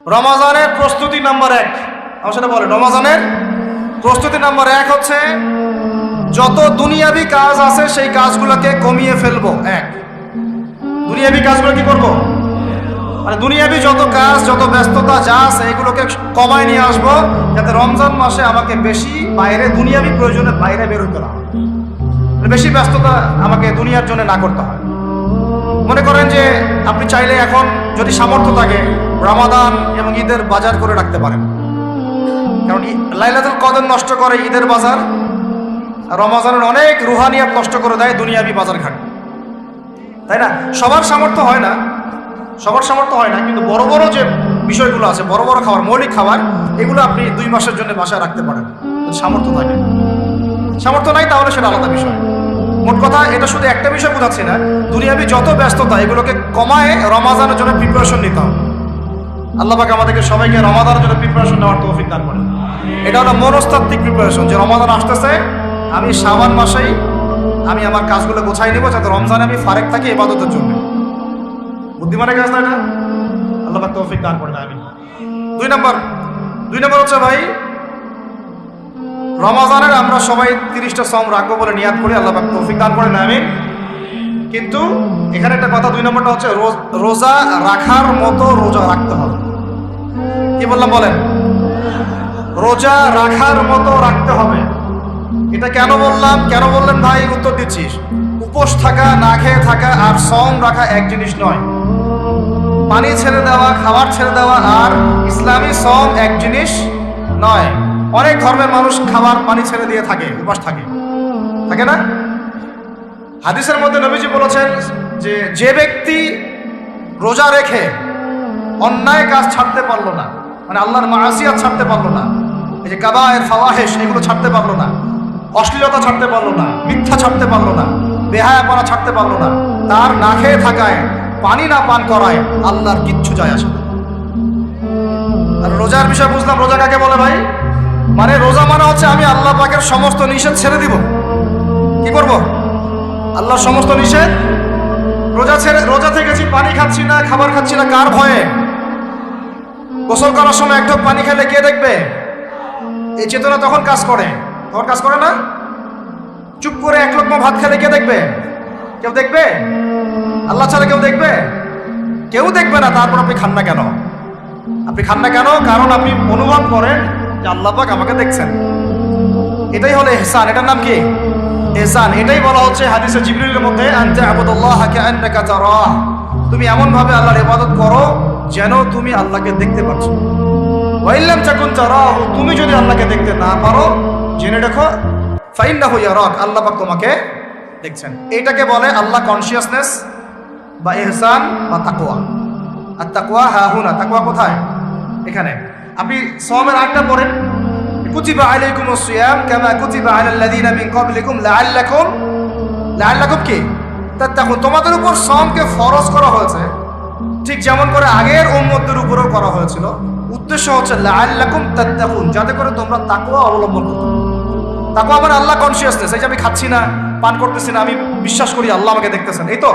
রমাজানের প্রস্তুতি নাম্বার 1, আমার সাথে বলেন, রমাজানের প্রস্তুতি নাম্বার 1 হচ্ছে যত দুনিয়াবি কাজ আছে সেই কাজগুলোকে কমিয়ে ফেলবো। দুনিয়াবি কাজগুলো কি করবো, মানে দুনিয়াবি যত কাজ, যত ব্যস্ততা যা আছে এগুলোকে কমায় নিয়ে আসবো, যাতে রমজান মাসে আমাকে বেশি বাইরে দুনিয়াবি প্রয়োজনে বাইরে বের হতে না হয়, বেশি ব্যস্ততা আমাকে দুনিয়ার জন্য না করতে হয়। মনে করেন যে আপনি চাইলে এখন যদি সামর্থ্য থাকে রমাদান এবং ঈদের বাজার করে রাখতে পারেন, কারণ লাইলাতুল কদর নষ্ট করে ঈদের বাজার, রমাজানের অনেক রুহানিয়াত নষ্ট করে দেয় দুনিয়াবি বাজার ঘাট, তাই না? সবার সামর্থ্য হয় না, কিন্তু বড় বড় যে বিষয়গুলো আছে, বড় বড় খাবার, মৌলিক খাবার, এগুলো আপনি 2 মাসের জন্য বাসায় রাখতে পারেন সামর্থ্য থাকে। সামর্থ্য নাই তাহলে সেটা আলাদা বিষয়। মোট কথা এটা শুধু একটা বিষয় বোঝাচ্ছি না, দুনিয়াবি যত ব্যস্ততা এগুলোকে কমায় রমাজানের জন্য প্রিপারেশন নিতে হবে। আল্লাহ পাক আমাদেরকে সবাইকে রমাদানের জন্য প্রিপারেশন নেওয়ার তৌফিক দান করেন। এটা হলো মনস্তাত্ত্বিক প্রিপারেশন, যে রমাদান আসতেছে, আমি শাবান মাসেই আমি আমার কাজগুলো গোছাই নিব যাতে রমজানে আমি ফারেক থাকি ইবাদতের জন্য। বুদ্ধিমানের কাজ না এটা? আল্লাহ পাক তৌফিক দান করেন, আমিন। 2 নম্বর হচ্ছে ভাই, রমাজানের আমরা সবাই 30টা সম রাখবো বলে নিয়াত করি, আল্লাহ পাক তৌফিক দান করেন, আমিন। কিন্তু এখানে একটা কথা, 2 নম্বরটা হচ্ছে রোজা রাখার মতো রোজা রাখতে হবে। কি বললাম বলেন? রোজা রাখার মতো রাখতে হবে। এটা কেন বললেন ভাই? উত্তর দিচ্ছিস। উপোস থাকা, না খেয়ে থাকা আর সম রাখা এক জিনিস নয়। পানি ছেড়ে দেওয়া, খাবার ছেড়ে দেওয়া আর ইসলামী সম এক জিনিস নয়। অনেক ধর্মের মানুষ খাবার পানি ছেড়ে দিয়ে থাকে, উপাস থাকে না? হাদিসের মধ্যে নবীজি বলেছেন যে ব্যক্তি রোজা রেখে অন্যায় কাজ ছাড়তে পারলো না, মানে আল্লাহর মাআসিয়াত ছাড়তে পারলো না, এই যে কাবায়ের ফাওয়াহিশ এগুলো ছাড়তে পারলো না, অশ্লীলতা ছাড়তে পারলো না, মিথ্যা ছাড়তে পারলো না, বেহায়াপনা ছাড়তে পারলো না, তার না খেয়ে থাকায়, পানি না পান করায় আল্লাহর কিচ্ছু যায় আসে না। আর রোজার বিষয় বুঝলাম, রোজা কাকে বলে ভাই? মানে রোজা মানে হচ্ছে আমি আল্লাহ পাকের সমস্ত নিষেধ ছেড়ে দিব। কি করব? আল্লাহর সমস্ত নিষেধ। রোজা থেকেছি, পানি খাচ্ছি না, খাবার খাচ্ছি না, কার ভয়ে? গোসল করার সময় এক ঢোক পানি খেলে কে দেখবে? এই চেতনা তখন কাজ করে না? চুপ করে 1 লোকমা ভাত খেলে কে দেখবে? কেউ দেখবে? আল্লাহ ছাড়া কেউ দেখবে? কেউ দেখবে না। তারপর আপনি খান না কেন? কারণ আপনি অনুভব করেন যে আল্লাহ পাক আমাকে দেখছেন। এটাই হলো ইহসান। এটার নাম কি? ইহসান। এটাই বলা হচ্ছে হাদিসে জিবরিলের মধ্যে, আনতা আবুদুল্লাহ কাআন্নাকা তারাহ, তুমি এমন ভাবে আল্লাহর ইবাদত করো যেন তুমি আল্লাহকে দেখতে পাচ্ছ। ওয়া ইল্লাম তাকুন তারাহু, তুমি যদি আল্লাহকে দেখতে না পারো জেনে রাখো ফাইন্নাহু ইয়ারাক, আল্লাহ পাক তোমাকে দেখছেন। এটাকে বলে আল্লাহ কনসিয়াসনেস বা ইহসান বা তাকওয়া। আর তাকওয়া হাহুনা, তাকওয়া কোথায়? এখানে। আপনি সওমের আয়াতটা পড়েন, কুতিবা আলাইকুমুস সিয়াম কামা কুতিবা আলাল লাযিনা মিন ক্বাবলিকুম লাআল্লাকুম কি তাত্তাকুন, তোমাদের উপর সওমকে ফরজ করা হয়েছে ঠিক যেমন করে আগের উম্মতদের উপরেও করা হয়েছিল। উদ্দেশ্য হচ্ছে লাআল্লাকুম তাত্তাকুন, যাতে করে তোমরা তাকওয়া অবলম্বন করতে। তাকওয়া মানে আল্লাহ কনসিয়াসনেস, এই যে আমি খাচ্ছি না, পান করতেছি না, আমি বিশ্বাস করি আল্লাহ আমাকে দেখতেছেন, এই তো।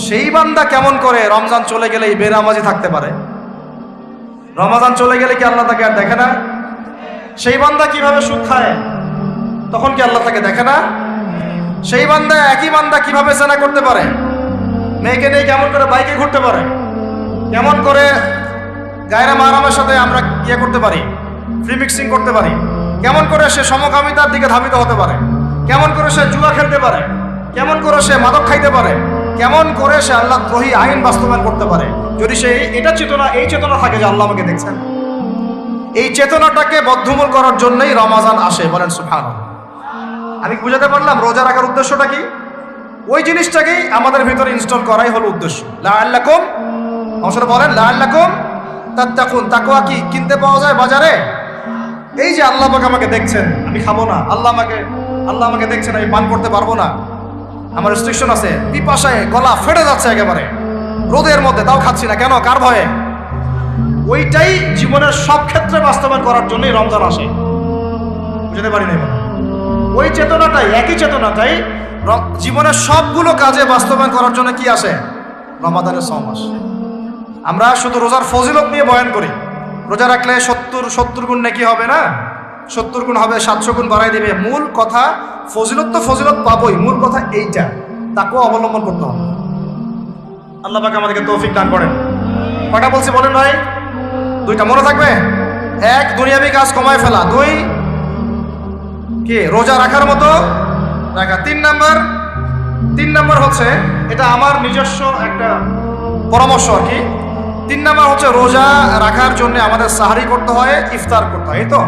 সেই বান্দা কেমন করে রমজান চলে গেলেই বেনামাজি থাকতে পারে? রমজান চলে গেলে কি আল্লাহ তাকে আর দেখে না? সেই বান্দা কিভাবে সুদ খায়, তখন কি আল্লাহ তাকে দেখে না? সেই বান্দা, একই বান্দা কিভাবে জেনা করতে পারে? মেয়েকে নিয়ে কেমন করে বাইকে ঘুরতে পারে? কেমন করে গায়রা মাহরামের সাথে আমরা করতে পারি, ফ্রি মিক্সিং করতে পারি? কেমন করে সে সমকামিতার দিকে ধাবিত হতে পারে? কেমন করে সে জুয়া খেলতে পারে? কেমন করে সে মাদক খাইতে পারে? কেমন করে সে আল্লাহ দ্রোহী আইন বাস্তবায়ন করতে পারে? যদি সে এই চেতনা থাকে যে আল্লাহ আমাকে দেখছেন। এই চেতনাটাকে বদ্ধমূল করার জন্যই রমাজান আসে। বলেন সুবহানাল্লাহ। আমি বুঝাতে পারলাম রোজা রাখার উদ্দেশ্যটা কি? ওই জিনিসটাকেই আমাদের ভিতরে ইনস্টল করাই হলো উদ্দেশ্য। লাআল্লাকুম, অবশ্যই বলেন লাআল্লাকুম তাত্তাকুন। তাকওয়া কি কিনতে পাওয়া যায় বাজারে? এই যে আল্লাহ পাক আমাকে দেখছেন, আমি খাবো না, আল্লাহ আমাকে দেখছেন, আমি পান করতে পারবো না, আমার রেস্ট্রিকশন আছে, পিপাসায় গলা ফেটে যাচ্ছে একেবারে রোদের মধ্যে, তাও খাচ্ছি না কেন? কার ভয়ে? ওইটাই জীবনের সব ক্ষেত্রে বাস্তবায়ন করার জন্যই রমজান আসে। বুঝতে পারি না? ওই চেতনাটাই, একই চেতনাটাই জীবনের সবগুলো কাজে বাস্তবায়ন করার জন্য কি আসে? রমাদানের সওম আসে। আমরা শুধু রোজার ফজিলত নিয়ে বয়ান করি, রোজা রাখলে 70 গুণ নাকি হবে না, 70 গুণ হবে, 700 গুণ বাড়াই দেবে। মূল কথা ফজিলত তো ফজিলত পাবোই, মূল কথা এইটা, তাকেও অবলম্বন করতে হবে। আল্লাহ পাক আমাদেরকে তৌফিক দান করেন। কয়টা বলছি বলেন ভাই? 2টা মনে থাকবে। 1, দুনিয়াবি কাজ কমায় ফেলা। 2, কি রোজা রাখার মতো রাখা। 3 নাম্বার হচ্ছে, এটা আমার নিজস্ব একটা পরামর্শ আর কি। 3 নাম্বার হচ্ছে রোজা রাখার জন্য আমাদের সাহারি করতে হয়, ইফতার করতে হয়। এই তো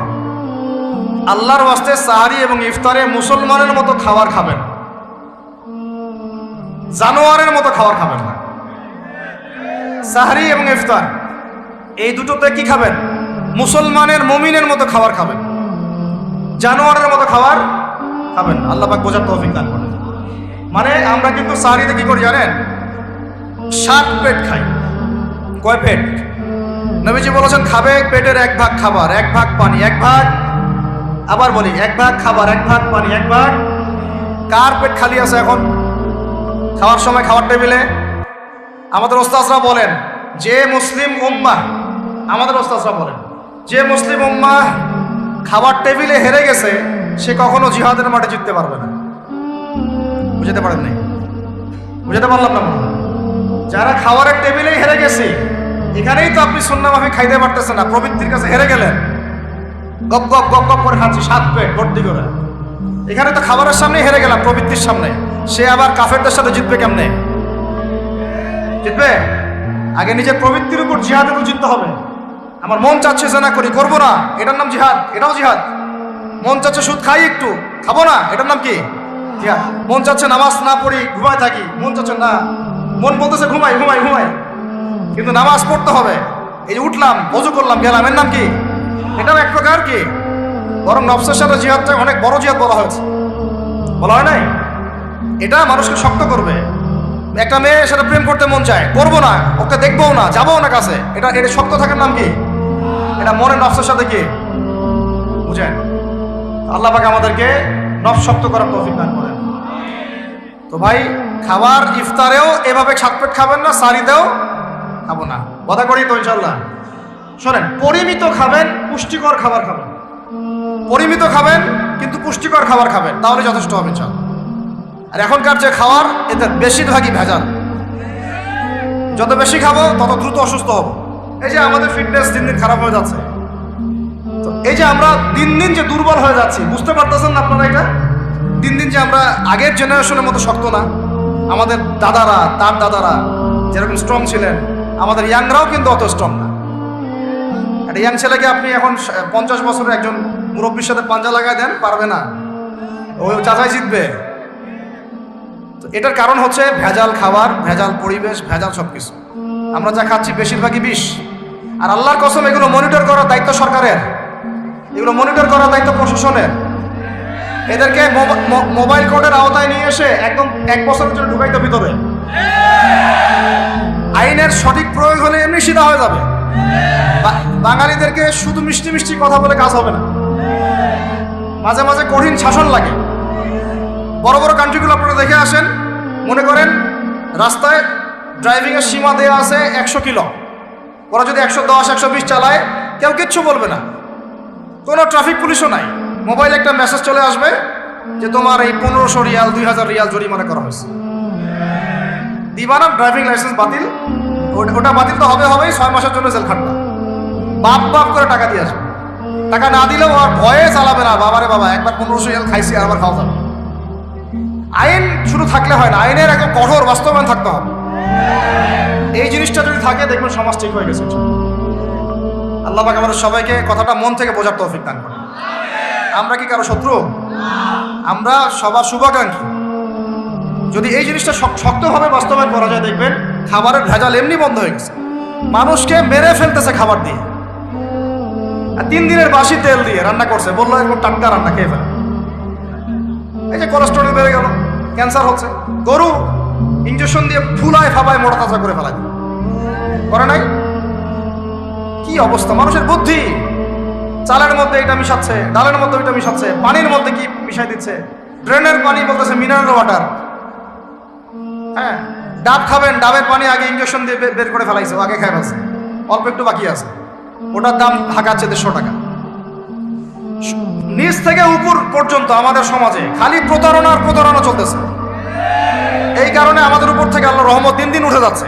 আল্লাহর ওয়াস্তে সাহারি এবং ইফতারে মুসলমানের মতো খাবার খাবেন, জানোয়ারের মতো খাবার খাবেন না। সাহারি এবং ইফতার এই দুটোতে কি খাবেন? মুসলমানের মুমিনের মতো খাবার খাবেন, জানোয়ারের মতো খাবার খাবেন। আল্লাহ পাক বোঝার তৌফিক দান করেন। মানে আমরা কিন্তু সাহারিতে কি করি জানেন? 7 পেট খাই। কয় পেট? নবীজি বলেছেন খাবে পেটের 1 ভাগ খাবার, 1 ভাগ পানি, 1 ভাগ, আবার বলি 1 ভাগ খাবার, 1 ভাগ পানি, 1 ভাগ। কার পেট খালি আছে এখন খাওয়ার সময় খাওয়ার টেবিলে? আমাদের ওস্তাদরা বলেন যে মুসলিম উম্মাহ, আমাদের ওস্তাদরা বলেন যে মুসলিম উম্মাহ খাবার টেবিলে হেরে গেছে, সে কখনো জিহাদের মাঠে জিততে পারবে না। বুঝতে পারেন নাই? বুঝতে পারলাম না? যারা খাবারের টেবিলেই হেরে গেছে, এখানেই তো আপনি সুন্নাহ মাফিক খাইতে পারতেছেন না, প্রবৃত্তির কাছে হেরে গেলেন, গপ গপ গপ গপ করে খাচ্ছি 7 পেট ভর্তি করে। এখানে তো খাবারের সামনেই হেরে গেলাম, প্রবৃত্তির সামনে। সে আবার কাফেরদের সাথে জিতবে কেমনে? জিতবে আগে নিজের প্রবৃত্তির উপর জিহাদের উপর জিততে হবে। আমার মন চাচ্ছে যে না করি, করবো না, এটার নাম জিহাদ, এটাও জিহাদ। মন চাচ্ছে সুদ খাই একটু, খাবো না, এটার নাম কি? জিহাদ। মন চাচ্ছে নামাজ না পড়ি, ঘুমায় থাকি, মন চাচ্ছে না, মন বলতেছে ঘুমাই ঘুমাই ঘুমাই, কিন্তু নামাজ পড়তে হবে। এই যে উঠলাম, ওযু করলাম, গেলাম, এর নাম কি? এটাও এক প্রকার কি, বরং নফসের সাথে জিহাদটা অনেক বড় জিহাদ বলা হয়েছে, বলা হয় নাই? এটা মানুষকে শক্ত করবে। একটা মেয়ে সেটা প্রেম করতে মন চায়, করবো না, ওকে দেখবো না, যাবো না কাছে, এটা শক্ত থাকার নাম কি? এটা মনের নফসের সাথে কি বুঝেন? আল্লাহ পাক আমাদেরকে নফস শক্ত করার তৌফিক দান করেন। তো ভাই, খাবার ইফতারেও এভাবে 7 পেট খাবেন না, সারিতেও খাবো না, কথা করি তো ইনশাল্লাহ। শোনেন, পরিমিত খাবেন, পুষ্টিকর খাবার খাবেন। পরিমিত খাবেন কিন্তু পুষ্টিকর খাবার খাবেন, তাহলে যথেষ্ট হবে ইনশাল্লাহ। আর এখনকার যে খাবার, এতে বেশিরভাগই ভেজাল। যত বেশি খাবো তত দ্রুত অসুস্থ হব। এই যে আমাদের ফিটনেস দিন দিন খারাপ হয়ে যাচ্ছে, তো এই যে আমরা দিন দিন যে দুর্বল হয়ে যাচ্ছি, বুঝতে পারতেছেন না আপনারা? এটা দিন দিন যে আমরা আগের জেনারেশনের মতো শক্ত না। আমাদের দাদারা, তার দাদারা যেরকম স্ট্রং ছিলেন, আমাদের ইয়াংরাও কিন্তু অত স্ট্রং না। একটা ইয়াং ছেলেকে আপনি এখন 50 বছরের একজন মুরব্বীর সাথে পাঞ্জা লাগায় দেন, পারবে না, ওই চাচাই জিতবে। তো এটার কারণ হচ্ছে ভেজাল খাবার, ভেজাল পরিবেশ, ভেজাল সব কিছু। আমরা যা খাচ্ছি বেশিরভাগই বিষ। আর আল্লাহর কসম, এগুলো মনিটর করার দায়িত্ব সরকারের, এগুলো মনিটর করার দায়িত্ব প্রশাসনের। এদেরকে মোবাইল কোর্টের আওতায় নিয়ে এসে একদম 1 বছরের জন্য ঢুকাইতে ভিতরে। আইনের সঠিক প্রয়োগ হলে এমনি সিধা হয়ে যাবে। বাঙালিদেরকে শুধু মিষ্টি মিষ্টি কথা বলে কাজ হবে না, মাঝে মাঝে কঠিন শাসন লাগে। বড় বড় কান্ট্রিগুলো আপনারা দেখে আসেন, মনে করেন রাস্তায় ড্রাইভিংয়ের সীমা দেওয়া আছে 100 কিলো, ওরা যদি 110 120 চালায় কেউ কিচ্ছু বলবে না, কোনো ট্রাফিক পুলিশও নাই। মোবাইলে একটা মেসেজ চলে আসবে যে তোমার এই 1500 রিয়াল 2000 রিয়াল জরিমানা করা হয়েছে। দিবা না, ড্রাইভিং লাইসেন্স বাতিল। ওটা বাতিল তো হবেই, 6 মাসের জন্য জেল খাটবা। বাপ বাপ করে টাকা দিয়ে আসবে। টাকা না দিলেও আর ভয়ে চালাবে না, বাবারে বাবা একবার 1500 রিয়াল খাইছি আর আবার খাওয়া যাবে। আইন শুধু থাকলে হয় না, আইনের একটা কঠোর বাস্তবায়ন থাকতে হবে। এই জিনিসটা যদি থাকে, দেখবেন সমাজ ঠিক হয়ে গেছে। আল্লাহ পাক আমাদের সবাইকে কথাটা মন থেকে বোঝার তৌফিক দান করেন। আমরা কি কারো শত্রু? আমরা সবার শুভাকাঙ্ক্ষী। যদি এই জিনিসটা শক্তভাবে বাস্তবায়ন করা যায়, দেখবেন খাবারের ভেজাল এমনি বন্ধ হয়ে গেছে। মানুষকে মেরে ফেলতেছে খাবার দিয়ে, আর 3 দিনের বাসি তেল দিয়ে রান্না করছে, বললো একদম টাটকা রান্না, খেয়ে ফেলে। এই যে কোলেস্ট্রল বেড়ে গেল, ক্যান্সার হচ্ছে। গরু ইঞ্জেকশন দিয়ে ফুলায় ফাবায় মোটা তাজা করে ফেলায়, করে নাই? কি অবস্থা মানুষের বুদ্ধি! চালের মধ্যে এটা মিশাচ্ছে, ডালের মধ্যে ওইটা মিশাচ্ছে, পানির মধ্যে কি মিশাই দিচ্ছে, ড্রেনের পানি বলতেছে মিনারেল ওয়াটার। হ্যাঁ, ডাব খাবেন, ডাবের পানি আগে ইঞ্জেকশন দিয়ে বের করে ফেলাইছে, আগে খাই ফেলছে, অল্প একটু বাকি আছে, ওটার দাম হাঁকাচ্ছে 150 টাকা। নিচ থেকে উপর পর্যন্ত আমাদের সমাজে খালি প্রতারণার প্রতারণা চলতেছে। এই কারণে আমাদের উপর থেকে আল্লাহর রহমত দিন দিন উঠে যাচ্ছে।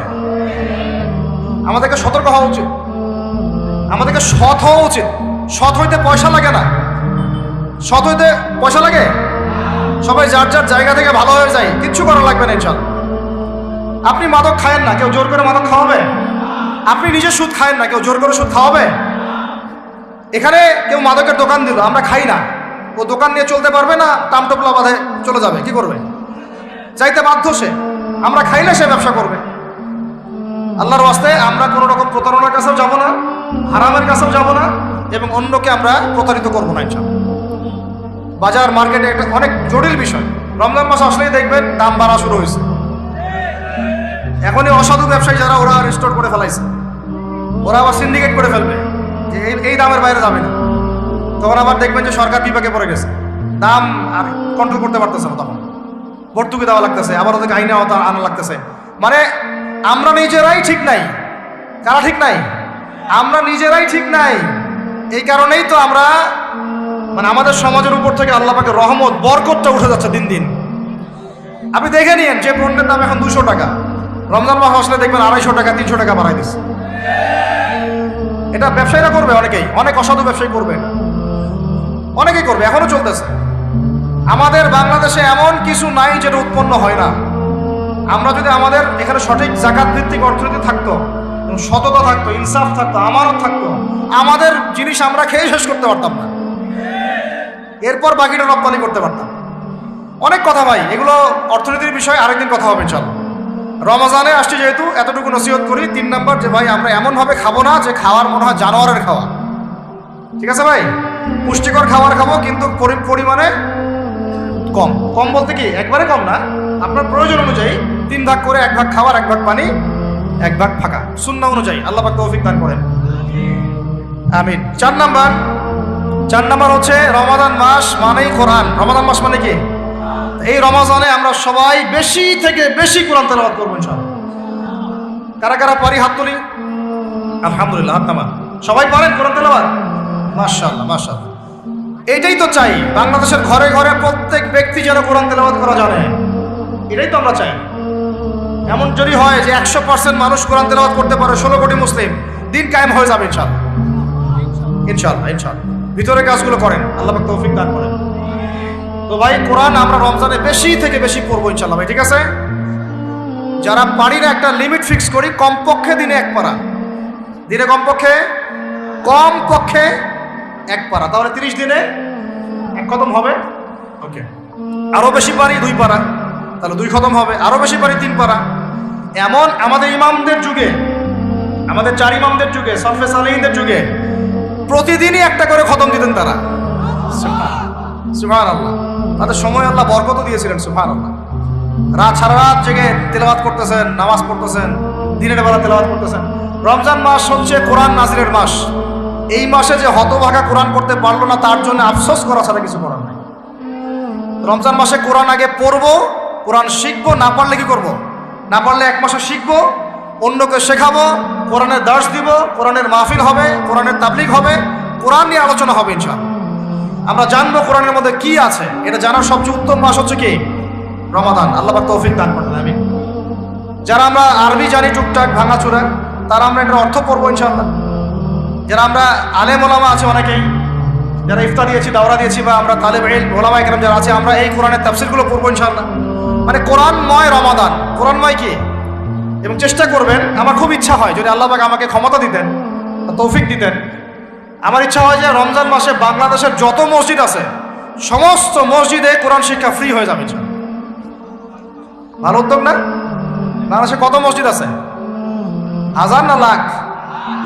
আমাদেরকে সতর্ক হওয়া উচিত, আমাদেরকে সৎ হওয়া উচিত। সৎ হইতে পয়সা লাগে না, সৎ হইতে পয়সা লাগে? সবাই যার যার জায়গা থেকে ভালো হয়ে যায়, কিচ্ছু করা লাগবে না ইনশাআল্লাহ। আপনি মাদক খায়েন না, কেউ জোর করে মাদক খাওয়াবে? আপনি নিজে সুদ খায়েন না, কেউ জোর করে সুদ খাওয়াবে? এখানে কেউ মাদকের দোকান দিল, আমরা খাই না, ও দোকান নিয়ে চলতে পারবে না, টামটপলা বাঁধে চলে যাবে, কি করবে? চাইতে বাধ্য সে। আমরা খাইলে সে ব্যবসা করবে। আল্লাহর ওয়াস্তে আমরা কোনো রকম প্রতারণার কাছেও যাব না, হারামের কাছেও যাব না, এবং অন্যকে আমরা প্রতারিত করবো না ইনশাআল্লাহ। বাজার মার্কেটে একটা অনেক জটিল বিষয়। রমজান মাস আসলেই দেখবেন দাম বাড়া শুরু হয়েছে। এখনই অসাধু ব্যবসায়ী যারা, ওরা রিস্টোর করে ফেলাইছে, ওরা আবার সিন্ডিকেট করে ফেলবে যে এই দামের বাইরে যাবে না। তখন আবার দেখবেন যে সরকার বিপাকে পড়ে গেছে, দাম আর কন্ট্রোল করতে পারতেছে না, তখন ভর্তুকি দেওয়া লাগতেছে, আবার ওদেরকে আইনে আনা লাগতেছে। মানে আমরা নিজেরাই ঠিক নাই। কারা ঠিক নাই? আমরা নিজেরাই ঠিক নাই। এই কারণেই তো আমরা মানে আমাদের সমাজের উপর থেকে আল্লাহ পাকের রহমত বরকতটা উঠে যাচ্ছে দিন দিন। আপনি দেখে নিন, যে পণ্যের দাম এখন 200 টাকা, রমজান মাস আসলে দেখবেন 250 টাকা 300 টাকা বাড়াই দিচ্ছে। এটা ব্যবসায়ীরা করবে, অনেকেই, অনেক অসাধু ব্যবসায়ী করবে, অনেকেই করবে, এখনো চলতেছে। আমাদের বাংলাদেশে এমন কিছু নাই যেটা উৎপন্ন হয় না। আমরা যদি আমাদের এখানে সঠিক জাকাত ভিত্তিক অর্থনীতি থাকতো, সততা থাকতো, ইনসাফ থাকতো, আমানত থাকতো, আমাদের জিনিস আমরা খেয়ে শেষ করতে পারতাম না, এরপর বাকিটা রপ্তানি করতে পারতাম। অনেক কথা ভাই, এগুলো অর্থনীতির বিষয়, আরেকদিন কথা হবে ইনশাআল্লাহ। রমজানে আসছে যেহেতু এতটুকু নসিহত করি। 3 নাম্বার, যে ভাই আমরা এমনভাবে খাবো না যে খাওয়ার মনে হয় জানোয়ারের খাওয়া। ঠিক আছে ভাই, পুষ্টিকর খাবার খাবো, কিন্তু পরিমাণে কম। কম বলতে কি একবারে কম না, আপনার প্রয়োজন অনুযায়ী 3 ভাগ করে, 1 ভাগ খাবার, 1 ভাগ পানি, 1 ভাগ ফাঁকা, সুন্নাহ অনুযায়ী। আল্লাহ পাক তৌফিক দান করেন, আমিন। 4 নাম্বার হচ্ছে রমাদান মাস মানেই কোরআন। রমাদান মাস মানে কি? এই রমজানে আমরা সবাই বেশি থেকে বেশি কোরআন তেলাওয়াত করবো ইনশাআল্লাহ। কারা কারা পারি হাত তুলি? আলহামদুলিল্লাহ, হাত নামান। সবাই পারেন কোরআন তেলাওয়াত? মাশাআল্লাহ, মাশাআল্লাহ। এইটাই তো চাই, বাংলাদেশের ঘরে ঘরে প্রত্যেক ব্যক্তি যেন কোরআন তেলাওয়াত করা জানে, এটাই তো আমরা চাই। এমন যদি হয় যে 100% মানুষ কোরআন তেলাওয়াত করতে পারে, 16 কোটি মুসলিম, দিন কায়েম হয়ে যাবে ইনশাআল্লাহ, ইনশাআল্লাহ, ইনশাআল্লাহ। ভিতরে কাজগুলো করেন, আল্লাহ পাক তৌফিক দান করেন। তো ভাই, কোরআন আমরা রমজানে বেশি থেকে বেশি পড়বো ইনশাআল্লাহ ভাই, ঠিক আছে? যারা পারি না, একটা লিমিট ফিক্স করি, কমপক্ষে দিনে 1 পারা, দিনে কমপক্ষে 1 পারা, তাহলে 30 দিনে 1 খতম হবে। ওকে, আরো বেশি পারি 2 পারা, তাহলে 2 খতম হবে। আরো বেশি পারি 3 পারা। এমন আমাদের ইমামদের যুগে, আমাদের 4 ইমামদের যুগে, সরফে সালেহিনদের যুগে প্রতিদিনই 1টা করে খতম দিতেন তারা। সুবহানাল্লাহ, তাদের সময় আল্লাহ বরকত দিয়েছিলেন। সুবহানাল্লাহ, সারা রাত জেগে তেলাওয়াত করতেছেন, নামাজ পড়তেছেন, দিনের বেলা তেলাওয়াত করতেছেন। রমজান মাস হচ্ছে কোরআন নাজিলের মাস। এই মাসে যে হতভাগা কোরআন পড়তে পারলো না, তার জন্য আফসোস করা ছাড়া কিছু করার নাই। রমজান মাসে কোরআন আগে পড়বো, কোরআন শিখবো, না পারলে কি করবো? না পারলে 1 মাসে শিখবো, অন্যকে শেখাবো, কোরআনের দার্স দিব, কোরআনের মাহফিল হবে, কোরআনের তাবলীগ হবে, কোরআন নিয়ে আলোচনা হবে ইনশাআল্লাহ। আমরা জানবো কোরআনের মধ্যে কি আছে। এটা জানার সবচেয়ে উত্তম মাস হচ্ছে কি? রমাদান। আল্লাহ পাক তৌফিক দান করেন, আমিন। যারা আমরা আরবি জানি টুকটাক ভাঙাচোরা, তারা আমরা এটার অর্থ পড়বো ইনশাআল্লাহ। যারা আমরা আলেম ওলামা আছে অনেকেই, যারা ইফতার দিয়েছি, দাওরা দিয়েছি, বা আমরা তালেব ইলম ওলামা ইকরাম যারা আছে, আমরা এই কোরআনের তাফসীরগুলো পড়বো ইনশাআল্লাহ। মানে কোরআনময় রমাদান, কোরআনময় কি? এবং চেষ্টা করবেন, আমার খুব ইচ্ছা হয় যদি আল্লাহ পাক আমাকে ক্ষমতা দিতেন, তৌফিক দিতেন, আমার ইচ্ছা হয় যে রমজান মাসে বাংলাদেশের যত মসজিদ আছে সমস্ত মসজিদে কোরআন শিক্ষা ফ্রি হয়ে যাবে। ভালো উদ্যোগ না? বাংলাদেশে কত মসজিদ আছে? 1000 না লাখ?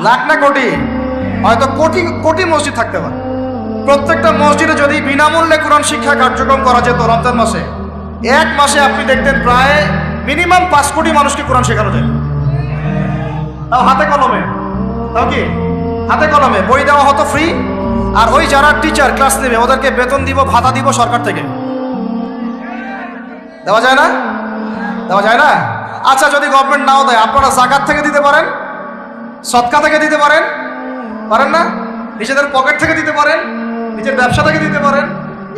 লাখ না কোটি? হয়তো কোটি কোটি মসজিদ থাকতে পারে। প্রত্যেকটা মসজিদে যদি বিনামূল্যে কোরআন শিক্ষা কার্যক্রম করা যেত রমজান মাসে, 1 মাসে আপনি দেখতেন প্রায় মিনিমাম 5 কোটি মানুষকে কোরআন শেখানো যায়। তাও হাতে কলমে, তাও কি হাতে কলমে, বই দেওয়া হতো ফ্রি। আর ওই যারা টিচার ক্লাস নেবে ওদেরকে বেতন দিব, ভাতা দিব সরকার থেকে। দেওয়া যায় না? দেওয়া যায় না? আচ্ছা যদি গভর্নমেন্ট নাও দেয়, আপনারা যাকাত থেকে দিতে পারেন, সদকা থেকে দিতে পারেন, পারেন না? নিজেদের পকেট থেকে দিতে পারেন, নিজের ব্যবসা থেকে দিতে পারেন,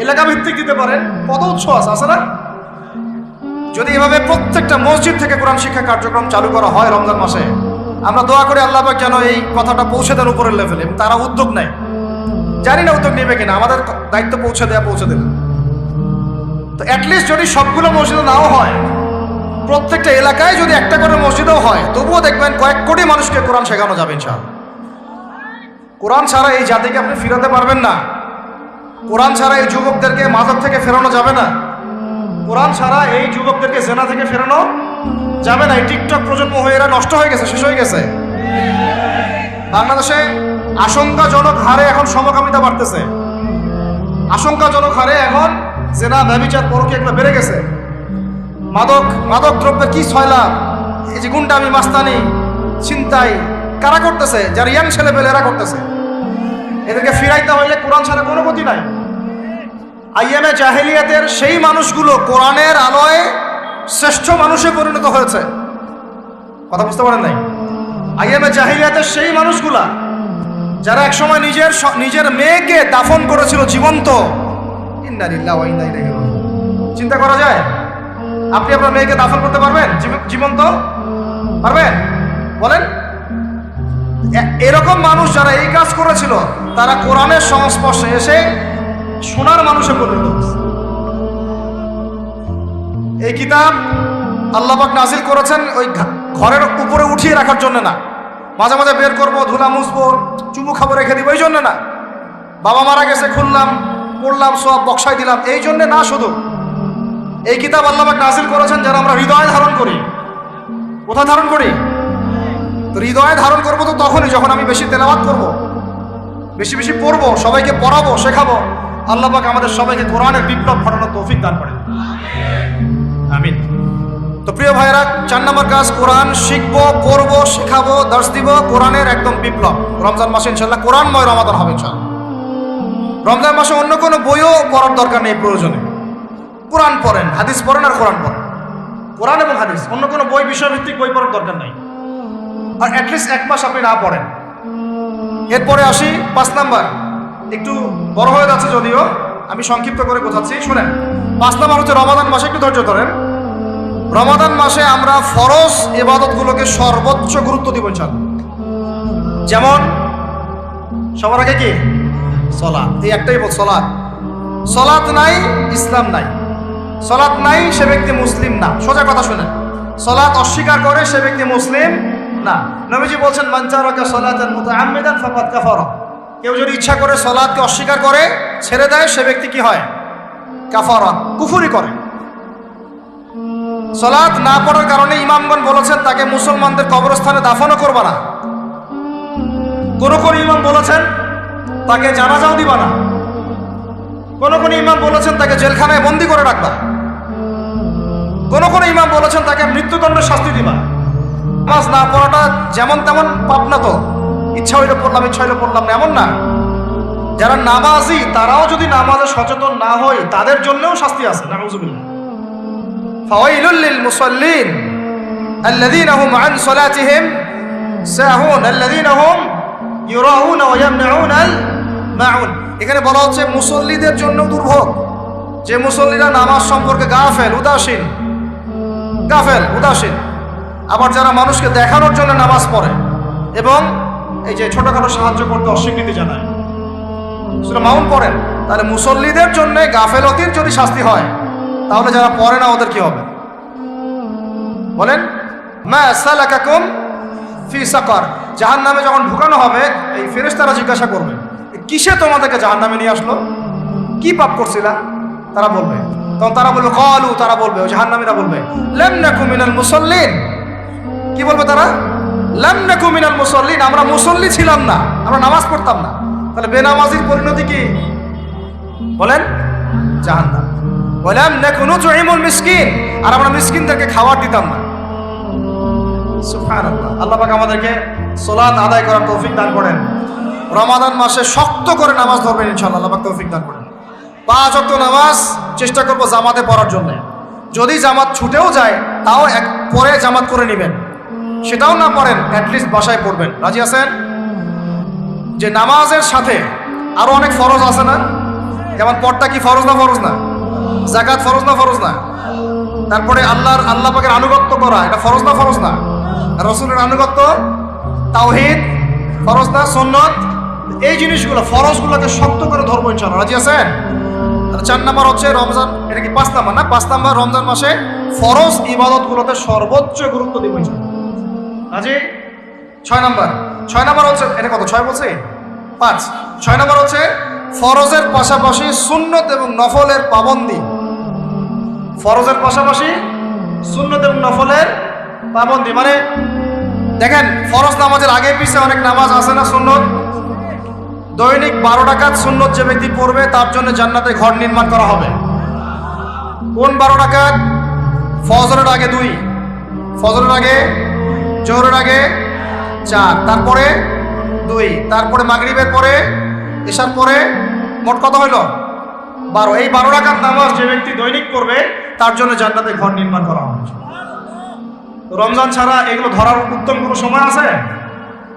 এলাকা ভিত্তিক দিতে পারেন, কত উৎস আছে না? যদি এভাবে প্রত্যেকটা মসজিদ থেকে কোরআন শিক্ষা কার্যক্রম চালু করা হয় রমজান মাসে, আমরা দোয়া করি আল্লাহ পাক যেন এই কথাটা পৌঁছে দেন উপরের লেভেলে। তারা উদ্যোগ নেয়, জানি না উদ্যোগ নেবে কিনা, আমাদের দায়িত্ব পৌঁছে দেবে। তো অ্যাটলিস্ট যদি সবগুলো মসজিদে নাও হয়, প্রত্যেকটা এলাকায় যদি একটা করে মসজিদও হয়, তবুও দেখবেন কয়েক কোটি মানুষকে কোরআন শেখানো যাবে ইনশাআল্লাহ। কোরআন ছাড়া এই জাতিকে আপনি ফিরাতে পারবেন না। কোরআন ছাড়া এই যুবকদেরকে মাদক থেকে ফেরানো যাবে না। কোরআন ছাড়া এই যুবকদেরকে জেনা থেকে ফেরানো যাবে না। এই টিকটক প্রজন্ম হয়ে এরা নষ্ট হয়ে গেছে, শেষ হয়ে গেছে। বাংলাদেশে আশঙ্কাজনক হারে এখন সমকামিতা বাড়তেছে, আশঙ্কাজনক হারে এখন জেনা, ব্যভিচার, পরকীয়া এগুলো বেড়ে গেছে। মাদক দ্রব্যের কি ছয়লা, এই যে গুন্ডামি, মাস্তানি, ছিনতাই কারা করতেছে? যারা ইয়াং ছেলে পেলে এরা করতেছে। এদেরকে ফিরাইতে হইলে কোরআন ছাড়া কোনো গতি নাই। আইয়ামে জাহেলিয়াতের সেই মানুষগুলো কোরআনের আলোয় শ্রেষ্ঠ মানুষে পরিণত হয়েছে। কথা বুঝতে পারেন নাই? আইয়ামে জাহেলিয়াতের সেই মানুষগুলা যারা একসময় নিজের মেয়েকে দাফন করেছিল জীবন্ত। ইন্না লিল্লাহি ওয়া ইন্না ইলাইহি রাজিউন। চিন্তা করা যায়? আপনি আপনার মেয়েকে দাফন করতে পারবেন জীবন্ত? পারবেন? বলেন। এরকম মানুষ যারা এই কাজ করেছিল, তারা কোরআনের সংস্পর্শে এসে সোনার মানুষে পরিণত হয়েছে। এই কিতাব আল্লাহ পাক নাজিল করেছেন ওই ঘরের উপরে উঠিয়ে রাখার জন্য না, মাঝে মাঝে বের করবো, ধুলা মুছবো, চুমু খাবো, রেখে দিব, এই জন্য না। বাবা মারা গেছে, খুললাম, পড়লাম, সব বক্সায় দিলাম, এই জন্যে না। শুধু এই কিতাব আল্লাহ পাক নাজিল করেছেন যারা আমরা হৃদয়ে ধারণ করি। কোথায় ধারণ করি? তো হৃদয়ে ধারণ করবো তো তখনই যখন আমি বেশি তেলাওয়াত করবো, বেশি বেশি পড়বো, সবাইকে পড়াবো, শেখাবো। আল্লাহ পাক আমাদের সবাইকে কোরআনের বিপ্লব ঘটানোর তৌফিক দান করেন, আমিন। তো প্রিয় ভাইরা, 4 নম্বর কাজ, কোরআন শিখবো, পড়বো, শেখাবো, দর্শ দিব। কোরআনের একদম বিপ্লব। রমজান মাসে ইনশাল্লাহ কোরআনময় রমাদান হবে ইনশাল্লাহ। রমজান মাসে অন্য কোনো বইও পড়ার দরকার নেই প্রয়োজনে। কোরআন পড়েন, হাদিস পড়েন আর কোরআন পড়েন। কোরআন এবং হাদিস, অন্য কোনো বই, বিষয়ভিত্তিক বই পড়ার দরকার নেই। আর অ্যাটলিস্ট 1 মাস আপনি না পড়েন। এরপরে আসি 5 নাম্বার। একটু বড় হয়ে যাচ্ছে যদিও, আমি সংক্ষিপ্ত করে বোঝাচ্ছি, শুনেন। 5 নাম্বার হচ্ছে রমাদান মাসে, একটু ধৈর্য ধরেন। রমাদান মাসে আমরা ফরজ ইবাদতগুলোকে সর্বোচ্চ গুরুত্ব দিব ইনশাআল্লাহ। যেমন সবার আগে কি? সালাত। এই একটাই বল, সালাত। সালাত নাই, ইসলাম নাই। সালাত নাই, সে ব্যক্তি মুসলিম না। সোজা কথা শুনেন, সালাত অস্বীকার করে সে ব্যক্তি মুসলিম না। নবীজি বলছেন, মান তারাকা সালাতান মুতাআম্মিদান ফাকাদ কাফারা। কেউ যদি ইচ্ছা করে সালাতকে অস্বীকার করে, ছেড়ে দেয়, সে ব্যক্তি কি হয়? কাফারা, কুফরি করে। সালাত না পড়ার কারণে ইমামগণ বলেছেন তাকে মুসলমানদের কবরস্থানে দাফনও করবা না। কোন কোন ইমাম বলেছেন তাকে জানাজাও দিবা না। কোন কোন ইমাম বলেছেন তাকে জেলখানায় বন্দি করে রাখবা। কোন কোন ইমাম বলেছেন তাকে মৃত্যুদণ্ডের শাস্তি দিবা। নামাজ না পড়াটা যেমন তেমন পাপ না, তো ইচ্ছা হইলে পড়লাম, ইচ্ছা হইলে পড়লাম না, এমন না। যারা নামাজি তারাও যদি নামাজে সচেতন না হয়, তাদের জন্যও শাস্তি আছে। নাউযুবিল্লাহ। ফাওয়াইলুল লিল মুসাল্লিন আল্লাযীনা হুম আন সালাতিহিম সাহুন আল্লাযীনা হুম ইউরাউনা ওয়া ইয়ামনাউনাল মাউন। এখানে বলা হচ্ছে মুসল্লিদের জন্য দুর্ভোগ, যে মুসল্লিরা নামাজ সম্পর্কে গাফেল, উদাসীন। আবার যারা মানুষকে দেখানোর জন্য নামাজ পড়ে এবং এই যে ছোটখাটো সাহায্য করতে অস্বীকৃতি জানায়, সেটা মাউন পড়েন, তাহলে মুসল্লিদের জন্য গাফেলতির যদি শাস্তি হয়, তাহলে যারা পড়ে না ওদের কি হবে? বলেন, মা সালাকাকুম ফি সাকার। জাহান্নামে যখন ঢুকানো হবে, এই ফেরেশতারা জিজ্ঞাসা করবে, কিসে তোমাদেরকে জাহান্নামে নিয়ে আসলো? কি পাপ করছিলা? তারা বলবে, তখন তারা বলবে, ক্বালু, তারা বলবে, ওই জাহান্নামীরা বলবে, লাম নাকু মিনাল মুসাল্লিন। কি বলবে তারা? লাম নাকু মিনাল মুসাল্লিন, আমরা মুসল্লি ছিলাম না, আমরা নামাজ পড়তাম না। তাহলে বেনামাজির পরিণতি কি? বলেন, জাহান্নাম। ওয়ালাম নাকু নুতঈমুল মিসকিন, আর আমরা মিসকিনদেরকে খাবার দিতাম না। সুবহানাল্লাহ। আল্লাহ পাক আমাদেরকে সালাত আদায় করার তৌফিক দান করেন। রমাদান মাসে শক্ত করে নামাজ ধরবেন ইনশাআল্লাহ, আল্লাহ পাক তৌফিক দান করেন। 5 ওয়াক্ত নামাজ চেষ্টা করব জামাতে পড়ার জন্য। যদি জামাত ছুটেও যায় তাও পরে জামাত করে নেবেন, সেটাও না পড়েন অ্যাটলিস্ট বাসায় পড়বেন। রাজি আছেন? যে নামাজের সাথে আরো অনেক ফরজ আছে না? যেমন পর্দা কি ফরজ না ফরজ না? যাকাত ফরজ না ফরজ না? তারপরে আল্লাহ পাকের আনুগত্য করা এটা ফরজ না ফরজ না? রাসূলের আনুগত্য, তাওহীদ ফরজ না সুন্নাত? এই জিনিসগুলো ফরজগুলোকে শক্ত করে ধরবো ইনশাআল্লাহ। রাজি আছেন? আর 4 নাম্বার হচ্ছে রমজান, এটা কি 5 নাম্বার না? 5 নাম্বার রমজান মাসে ফরজ ইবাদতগুলোতে সর্বোচ্চ গুরুত্ব দিব ইনশাআল্লাহ। রাজি? 6 নাম্বার হচ্ছে, এটা কত 6 বলছি? 5। 6 নাম্বার হচ্ছে ফরজের পাশাপাশি সুন্নত এবং নফলের পাবন্দি। ফরজের পাশাপাশি সুন্নত এবং নফলের পাবন্দি মানে দেখেন, ফরজ নামাজের আগে পিছিয়ে অনেক নামাজ আছে না সুন্নত? দৈনিক 12 রাকাত সুন্নত যে ব্যক্তি পড়বে তার জন্য জান্নাতে ঘর নির্মাণ করা হবে। কোন 12 রাকাত? ফজরের আগে 2, ফজরের আগে, জোহরের আগে 4, তারপরে 2, তারপরে মাগরিবের পরে, এশার পরে, মোট কত হইল? 12। এই 12 রাকাত নামাজ যে ব্যক্তি দৈনিক পড়বে তার জন্য জান্নাতে ঘর নির্মাণ করা হবে। রমজান ছাড়া এগুলো ধরার উত্তম কোনো সময় আছে?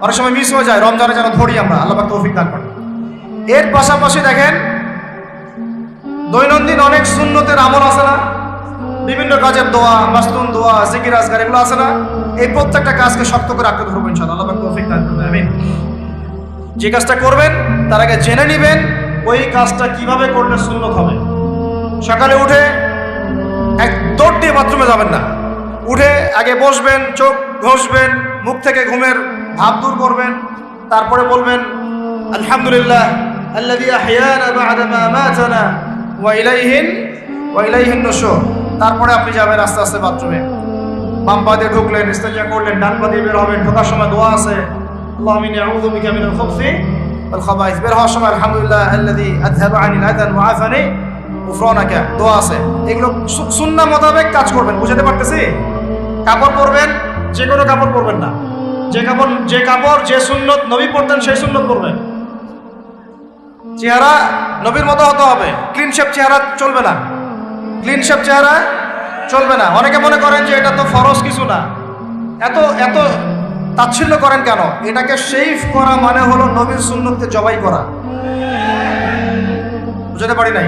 অনেক সময় মিস হয়ে যায়, রমজানে যেন ধরি আমরা, আল্লাহ পাক তৌফিক দান করেন। এর পাশাপাশি দেখেন দৈনন্দিন অনেক সুন্নতের আমল আছে না? বিভিন্ন কাজের দোয়া, মাসনুন দোয়া, জিকির আজকার এগুলো আছে না? এই প্রত্যেকটা কাজকে শক্ত করে আঁকড়ে ধরবেন ইনশাআল্লাহ, আল্লাহ পাক তৌফিক দান করবেন। আমিন। যে কাজটা করবেন তার আগে জেনে নেবেন ওই কাজটা কিভাবে করলে সুন্নত হবে। সকালে উঠে এক দৌড় দিয়ে বাথরুমে যাবেন না, উঠে আগে বসবেন, চোখ ঘষবেন, মুখ থেকে ঘুমের ভাব দূর করবেন, তারপরে বলবেন আলহামদুলিল্লাহ আল্লাযী আহইয়ানা বা'দা মা আমাতানা ওয়া ইলাইহিন নুশুর। তারপরে আপনি যাবেন আস্তে আস্তে বাথরুমে, বাম পা দিয়ে ঢুকলেন, ইস্তেঞ্জা করলেন, ডান পা দিয়ে বের হবেন। ঢোকার সময় দোয়া আছে, আল্লাহুম্মা ইন্নী আউযু বিকা মিনাল খুবসি ওয়াল খাবাইস। বের হওয়ার সময় আলহামদুলিল্লাহ আল্লাযী আযহাবা আনিল আযান ওয়া আফানি গুফরানাকা, দোয়া আছে। এগুলো সুন্নাহ মোতাবেক কাজ করবেন। বুঝাতে পারতেছি? কাপড় পরবেন, যে কোনো কাপড় পরবেন না। যে কাপড় যে সুন্নত নবী পড়তেন সেই সুন্নত পরবেন। চেহারা নবীর মতো হতে হবে, ক্লিন শেপ চেহারা চলবে না, ক্লিন শেপ চেহারা চলবে না। অনেকে মনে করেন যে এটা তো ফরজ কিছু না, এত তাচ্ছিল্য করেন কেন? এটাকে শেভ করা মানে হলো নবীর সুন্নতকে জবাই করা। বুঝতে পারি নাই?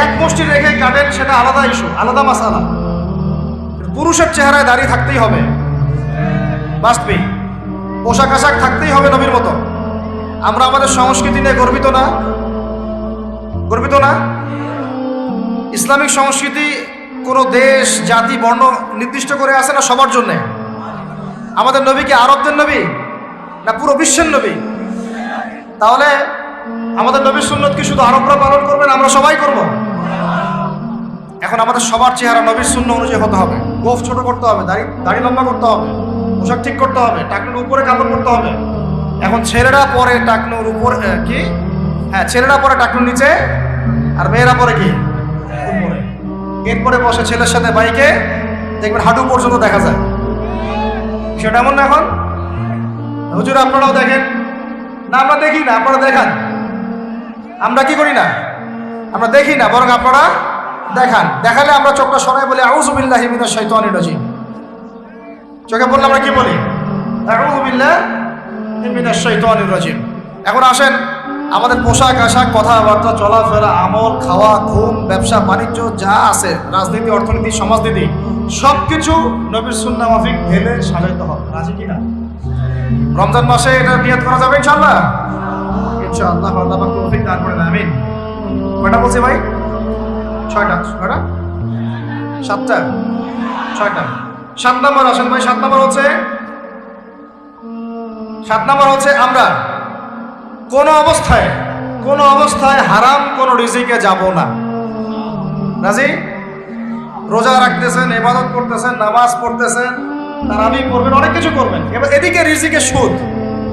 এক মুষ্টি রেখে কাটেন সেটা আলাদা ইস্যু, আলাদা মাসালা। পুরুষের চেহারায় দাড়ি থাকতেই হবে, মাস্ট বি। পোশাক আশাক থাকতেই হবে নবীর মতো। আমরা আমাদের সংস্কৃতি নিয়ে গর্বিত না? গর্বিত না? ইসলামিক সংস্কৃতি কোনো দেশ, জাতি, বর্ণ নির্দিষ্ট করে আছে না সবার জন্যে? আমাদের নবী কি আরবদের নবী না পুরো বিশ্বের নবী? তাহলে আমাদের নবীর সুন্নত কি শুধু আরবরা পালন করবেন, আমরা সবাই করব? এখন আমাদের সবার চেহারা নবীর সুন্নাহ অনুযায়ী হতে হবে। গোফ ছোট করতে হবে, দাড়ি লম্বা করতে হবে, পোশাক ঠিক করতে হবে, টাকনুর উপরে কাপড় পরতে হবে। এখন ছেলেরা পরে টাকনুর উপর কি, হ্যাঁ ছেলেরা পরে টাকনুর নিচে, আর মেয়েরা পরে কি উপরে। এরপরে বসে ছেলের সাথে বাইকে, দেখবেন হাঁটু পর্যন্ত দেখা যায়। সেটা এমন না? এখন হুজুর আপনারাও দেখেন না? আমরা দেখি না, আপনারা দেখান। আমরা কি করি না? আমরা দেখি না, বরং আপনারা দেখান। দেখালে আমরা চোখটা সরাই বলি আউযু বিল্লাহি মিনাশ শাইতানির রাজিম। চোখে বললে আমরা কি বলি? আউযু বিল্লাহি মিনাশ শাইতানির রাজিম। এখন আসেন আমাদের পোশাক আশাক, কথাবার্তা, চলাফেরা, আমল, খাওয়া, ঘুম, ব্যবসা বাণিজ্য যা আছে, রাজনীতি, অর্থনীতি, সমাজনীতি, সবকিছু নবীর সুন্নাহ মাফিক ঢেলে সাজাইতে হবে। রাজি কিনা? রমজান মাসে এটা নিয়ত করা যাবে ইনশাআল্লাহ? ইনশাআল্লাহ, আল্লাহ পাক তৌফিক দান করেন। আমিন। কয়টা বলছি ভাই? 6টা। 7টা? 6টা। 7 নম্বর আসেন ভাই। 7 নম্বর হচ্ছে আমরা কোনো অবস্থায় হারাম কোনো রিজিকে যাব না। রাজি? রোজা রাখতেছেন, ইবাদত করতেছেন, নামাজ পড়তেছেন, তারাবি পড়বেন, অনেক কিছু করবেন। এবার এদিকে রিজিকে সুদ,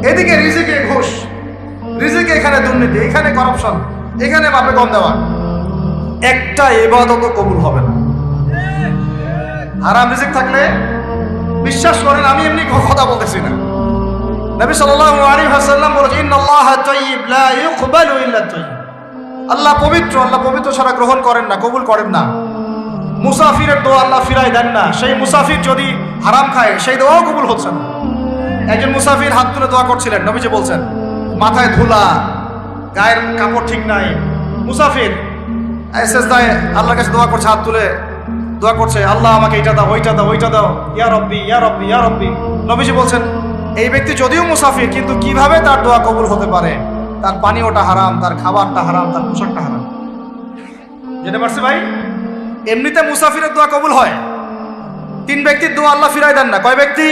এদিকে রিজিকে ঘুষ, রিজিকে এখানে দুর্নীতি, এখানে করাপশন, এখানে বাপে কম দেওয়া, একটা ইবাদতও কবুল হবে না। হারাম রিজিক থাকলে বিশ্বাস করেন, আমি এমনি কথা বলতেছি না। নবী সাল্লাল্লাহু আলাইহি ওয়াসাল্লাম বলেছেন ইন্নাল্লাহা তাইয়্যিব লা ইউকবালু ইল্লা তাইয়্যিব। আল্লাহ পবিত্র, আল্লাহ পবিত্র ছাড়া গ্রহণ করেন না, কবুল করেন না। মুসাফিরের দোয়া আল্লাহ ফিরাই দেন না। সেই মুসাফির যদি হারাম খায় সেই দোয়াও কবুল হচ্ছে না। একজন মুসাফির হাত তুলে দোয়া করছিলেন, নবীজি বলছেন মাথায় ধুলা, গায়ের কাপড় ঠিক নাই, মুসাফির সেজদায় আল্লাহর কাছে দোয়া করছে, হাত তুলে দোয়া করছে, আল্লাহ আমাকে এটা দাও, ওইটা দাও, ওইটা দাও, ইয়া রব্বি ইয়া রব্বি ইয়া রব্বি। নবীজি বলছেন এই ব্যক্তি যদিও মুসাফির কিন্তু কিভাবে তার দোয়া কবুল হতে পারে? তার পানীয়টা হারাম, তার খাবারটা হারাম, তার পোশাকটা হারাম। যেতে পারছি ভাই? এমনিতে মুসাফিরের দোয়া কবুল হয়। 3 ব্যক্তির দোয়া আল্লাহ ফিরাই দেন না। কয় ব্যক্তি?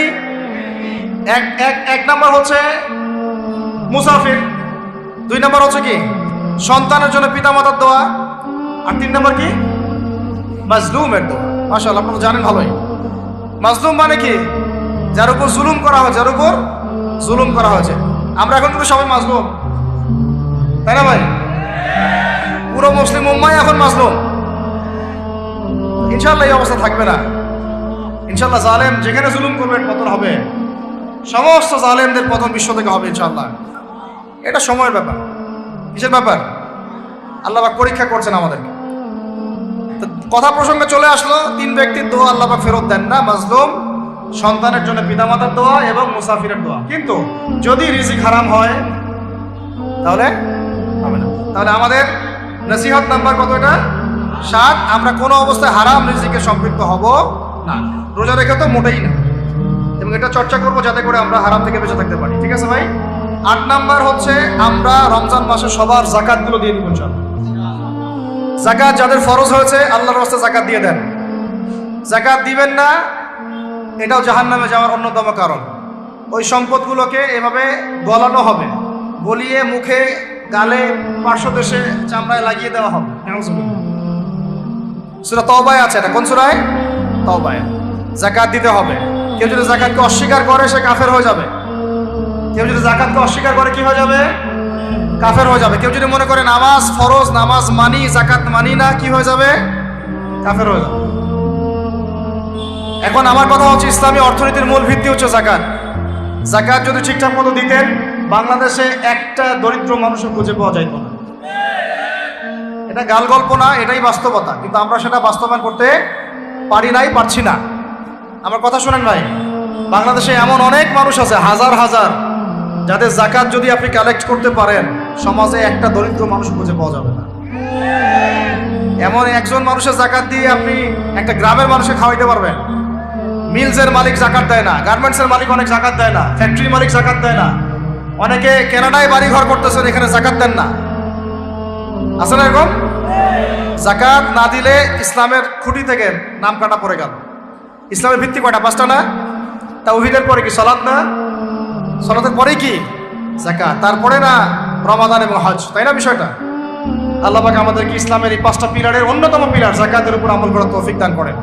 এক নাম্বার হচ্ছে মুসাফির, 2 নাম্বার হচ্ছে কি সন্তানের জন্য পিতামাতার দোয়া, আর 3 নাম্বার কি মাজলুমের দোয়া। মাশাআল্লাহ, আপনারা জানেন ভালোই। মাজলুম মানে কি? যার উপর জুলুম করা হয়, যার উপর জুলুম করা হয়েছে। আমরা এখন কিন্তু সবাই মাজলুম, তাই না ভাই? পুরো মুসলিম উম্মাহ এখন মাজলুম। ইনশাআল্লাহ এই অবস্থা থাকবে না। ইনশাআল্লাহ জালেম যেখানে জুলুম করবে পতন হবে, সমস্ত জালেমদের পতন বিশ্ব থেকে হবে ইনশাআল্লাহ। এটা সময়ের ব্যাপার। কিসের ব্যাপার? আল্লাহ পাক পরীক্ষা করছেন আমাদেরকে। তো কথা প্রসঙ্গে চলে আসলো, 3 ব্যক্তির দোয়া আল্লাহ পাক ফেরত দেন না, মাজলুম, সন্তানের জন্য পিতামাতার দোয়া এবং মুসাফিরের দোয়া। কিন্তু যদি রিজিক হারাম হয় তাহলে হবে না। তাহলে আমাদের নসিহত নাম্বার কত? এটা 7। আমরা কোনো অবস্থায় হারাম রিজিকে সম্পৃক্ত হব না। রোজা রেখে তো মোটেই না, এবং এটা চর্চা করবো যাতে করে আমরা হারাম থেকে বেঁচে থাকতে পারি। ঠিক আছে ভাই? 8 নাম্বার হচ্ছে আমরা রমজান মাসে সবার যাকাতগুলো দিয়ে দিব ইনশাআল্লাহ। যাকাত যাদের ফরজ হয়েছে আল্লাহর রাস্তায় যাকাত দিয়ে দেন। যাকাত দিবেন না, এটাও জাহান্নামে যাওয়ার অন্যতম কারণ। ওই সম্পদগুলোকে এভাবে গলানো হবে, গলিয়ে মুখে, গালে, পার্শ্বদেশে, চামড়ায় লাগিয়ে দেওয়া হবে। সূরা তাওবায় আছে এটা। কোন সূরায়? তাওবায়। যাকাত দিতে হবে। কেউ যদি যাকাতকে অস্বীকার করে সে কাফের হয়ে যাবে। কেউ যদি যাকাতকে অস্বীকার করে কি হয়ে যাবে? কাফের হয়ে যাবে। কেউ যদি মনে করে নামাজ ফরজ, নামাজ মানি, যাকাত মানি না, কি হয়ে যাবে? কাফের হয়ে যাবে। এখন আমার কথা হচ্ছে ইসলামী অর্থনীতির মূল ভিত্তি হচ্ছে যাকাত। যাকাত যদি ঠিকঠাক মতো দিতেন বাংলাদেশে একটা দরিদ্র মানুষও খুঁজে পাওয়া যাইত না। এটা গাল গল্প না, এটাই বাস্তবতা। কিন্তু আমরা সেটা বাস্তবায়ন করতে পারি নাই, পারছি না। আমার কথা শোনেন ভাই, বাংলাদেশে এমন অনেক মানুষ আছে, হাজার হাজার, যাদের যাকাত যদি আপনি কালেক্ট করতে পারেন সমাজে একটা দরিদ্র মানুষ খুঁজে পাওয়া যাবে না। এমন একজন মানুষের যাকাত দিয়ে আপনি একটা গ্রামের মানুষকে খাওয়াইতে পারবেন। মিলসের মালিক যাকাত দেয় না, গার্মেন্টসের মালিক অনেক যাকাত দেয় না, ফ্যাক্টরি মালিক যাকাত দেয় না, অনেকে কানাডায় বাড়ি ঘর করতেছেন, এখানে যাকাত দেন না। আছে না এরকম? যাকাত না দিলে ইসলামের খুঁটি থেকে নাম কাটা পড়ে গেল। ইসলামের ভিত্তি কয়টা? 5টা না? তাওহীদের পরে কি সালাত না? সালাতের পরে কি যাকাত, তারপরে না রমাদান এবং হজ, তাই না বিষয়টা? আল্লাহ পাক আমাদেরকে ইসলামের এই 5টা পিলারের অন্যতম পিলার যাকাতের উপর আমল করার তৌফিক দান করেন।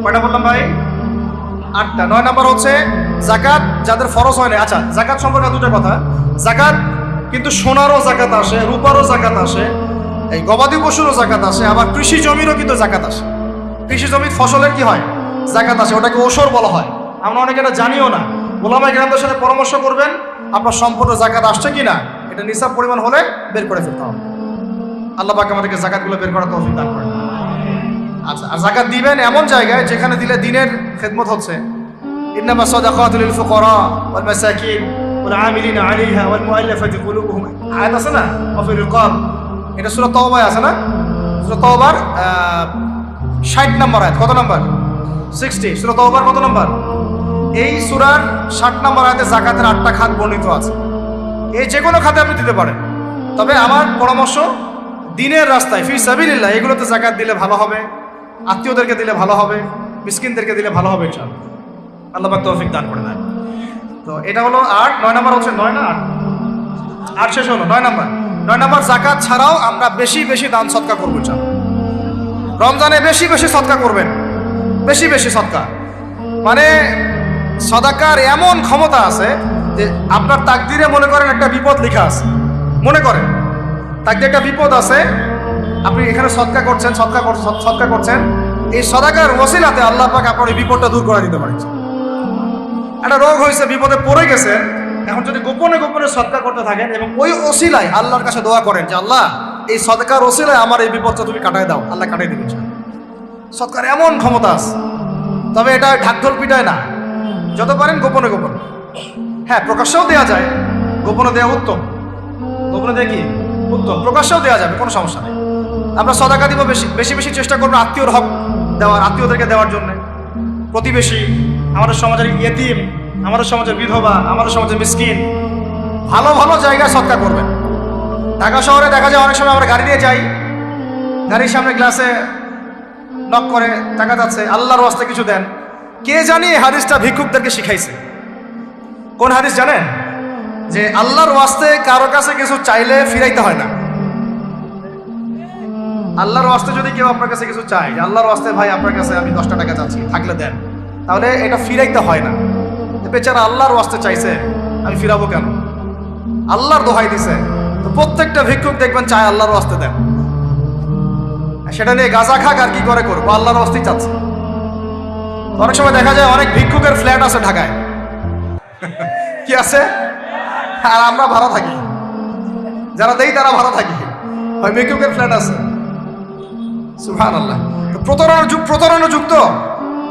কয়টা বললাম ভাই? 8টা। 9 নাম্বার হচ্ছে যাকাত যাদের ফরজ হয় না। আচ্ছা, যাকাত সম্পর্কে 2টা কথা। যাকাত কিন্তু সোনারও যাকাত আসে, রূপারও যাকাত আসে, এই গবাদি পশুরও যাকাত আসে, আবার কৃষি জমিরও কিন্তু যাকাত আসে। কৃষি জমির ফসলের কি হয়? যাকাত আসে। ওটাকে ওসর বলা হয়। আমরা অনেকে এটা জানিও না। ওলামায়ে কেরামদের সাথে পরামর্শ করবেন আপনার সম্পূর্ণ যাকাত আসছে কিনা, এটা নিসাব পরিমাণ হলে বের করে ফেলতে হবে। আল্লাহ পাক আমাদেরকে যাকাতগুলো বের করার তৌফিক দান করেন। আচ্ছা, আর যাকাত দিবেন এমন জায়গায় যেখানে দিলে দিনের খেদমত হচ্ছে। ইন্নামা সাদাকাতু লিল ফুকারা ওয়াল মাসাকিন ওয়াল আমিলিনা আলাইহা ওয়াল মুআল্লাফাতি কুলুবুহুম। আয়াত আছে না? ওয়া ফির রিকাব। এটা সূরা তাওবায় আছে না? সূরা তাওবার 60 নম্বর আয়াত। কত নম্বর? 60। সূরা তাওবার কত নম্বর? এই সূরার 60 নম্বর আয়াতে যাকাতের 8টা খাত বর্ণিত আছে। এই যে কোনো খাতে আপনি দিতে পারেন, তবে আমার পরামর্শ দিনের রাস্তায় ফি সাবিলিল্লাহ এগুলোতে যাকাত দিলে ভালো হবে, আত্মীয়দেরকে দিলে ভালো হবে, মিসকিনদেরকে দিলে ভালো হবে ইনশাআল্লাহ। আল্লাহ পাক তৌফিক দান করে দেন। তো এটা হলো 8। 9 নাম্বার হচ্ছে 9 না 8? 8 শেষ হলো। 9 নাম্বার। 9 নাম্বার যাকাত ছাড়াও আমরা বেশি বেশি দান সদকা করবো ইনশাআল্লাহ। রমজানে বেশি বেশি সদকা করবেন, বেশি বেশি সদকা। মানে সদাকার এমন ক্ষমতা আছে যে আপনার তাকদিরে মনে করেন একটা বিপদ লেখা আছে, মনে করেন তাকদিরে একটা বিপদ আছে, আপনি এখানে সদকা করছেন, সদকা করছেন, এই সদাকার ওসিলাতে আল্লাহ পাক আপনার এই বিপদটা দূর করে দিতে পারেন। একটা রোগ হয়েছে, বিপদে পড়ে গেছেন, এখন যদি গোপনে গোপনে সদকা করতে থাকেন এবং ওই ওসিলায় আল্লাহর কাছে দোয়া করেন যে আল্লাহ এই সদকার ওসিলায় আমার এই বিপদটা তুমি কাটায় দাও, আল্লাহ কাটাই দিবেন। সৎকার এমন ক্ষমতা আছে, তবে এটা ঢাকঢোল পিটায় না, যত পারেন গোপনে গোপনে। হ্যাঁ, প্রকাশ্যেও দেওয়া যায়, গোপনে দেওয়া উত্তম। গোপনে দেওয়া কি উত্তম, প্রকাশ্যেও দেওয়া যাবে, কোনো সমস্যা নেই। আমরা সদাকা দিব, বেশি বেশি বেশি চেষ্টা করবো আত্মীয়র হক দেওয়ার, আত্মীয়দেরকে দেওয়ার জন্য। প্রতিবেশী, আমাদের সমাজের ইয়েতিম, আমাদের সমাজের বিধবা, আমাদের সমাজের মিসকিন, ভালো ভালো জায়গায় সৎকার করবেন। ঢাকা শহরে দেখা যায় অনেক সময় আমরা গাড়ি নিয়ে যাই, গাড়ির সামনে গ্লাসে নক করে টাকা যাচ্ছে, আল্লাহর ওয়াস্তে কিছু দেন। কে জানি এই হাদিসটা ভিক্ষুকদেরকে শিখাইছে। কোন হাদিস জানেন? যে আল্লাহর ওয়াস্তে কারো কাছে কিছু চাইলে ফিরাইতে হয় না। আল্লাহর ওয়াস্তে যদি কেউ আপনার কাছে কিছু চায়, যে আল্লাহর ওয়াস্তে ভাই আপনার কাছে আমি 10টা টাকা চাচ্ছি, থাকলে দেন, তাহলে এটা ফিরাইতে হয় না। বেচারা আল্লাহর ওয়াস্তে চাইছে, আমি ফিরাবো কেন? আল্লাহর দোহাই দিছে। তো প্রত্যেকটা ভিক্ষুক দেখবেন চায় আল্লাহর ওয়াস্তে দেন। সেটা নিয়ে গাঁজা খাক আর কি করে করবো, আল্লাহর ওয়াস্তেই চাচ্ছে। অনেক সময় দেখা যায় অনেক ভিক্ষুকের ফ্ল্যাট আছে ঢাকায়। কি আছে? আর আমরা ভাড়া থাকি, যারা দেই তারা ভাড়া থাকি, হয় ভিক্ষুকের ফ্ল্যাট আছে। সুবহানাল্লাহ। তো প্রতারণা যুক্ত,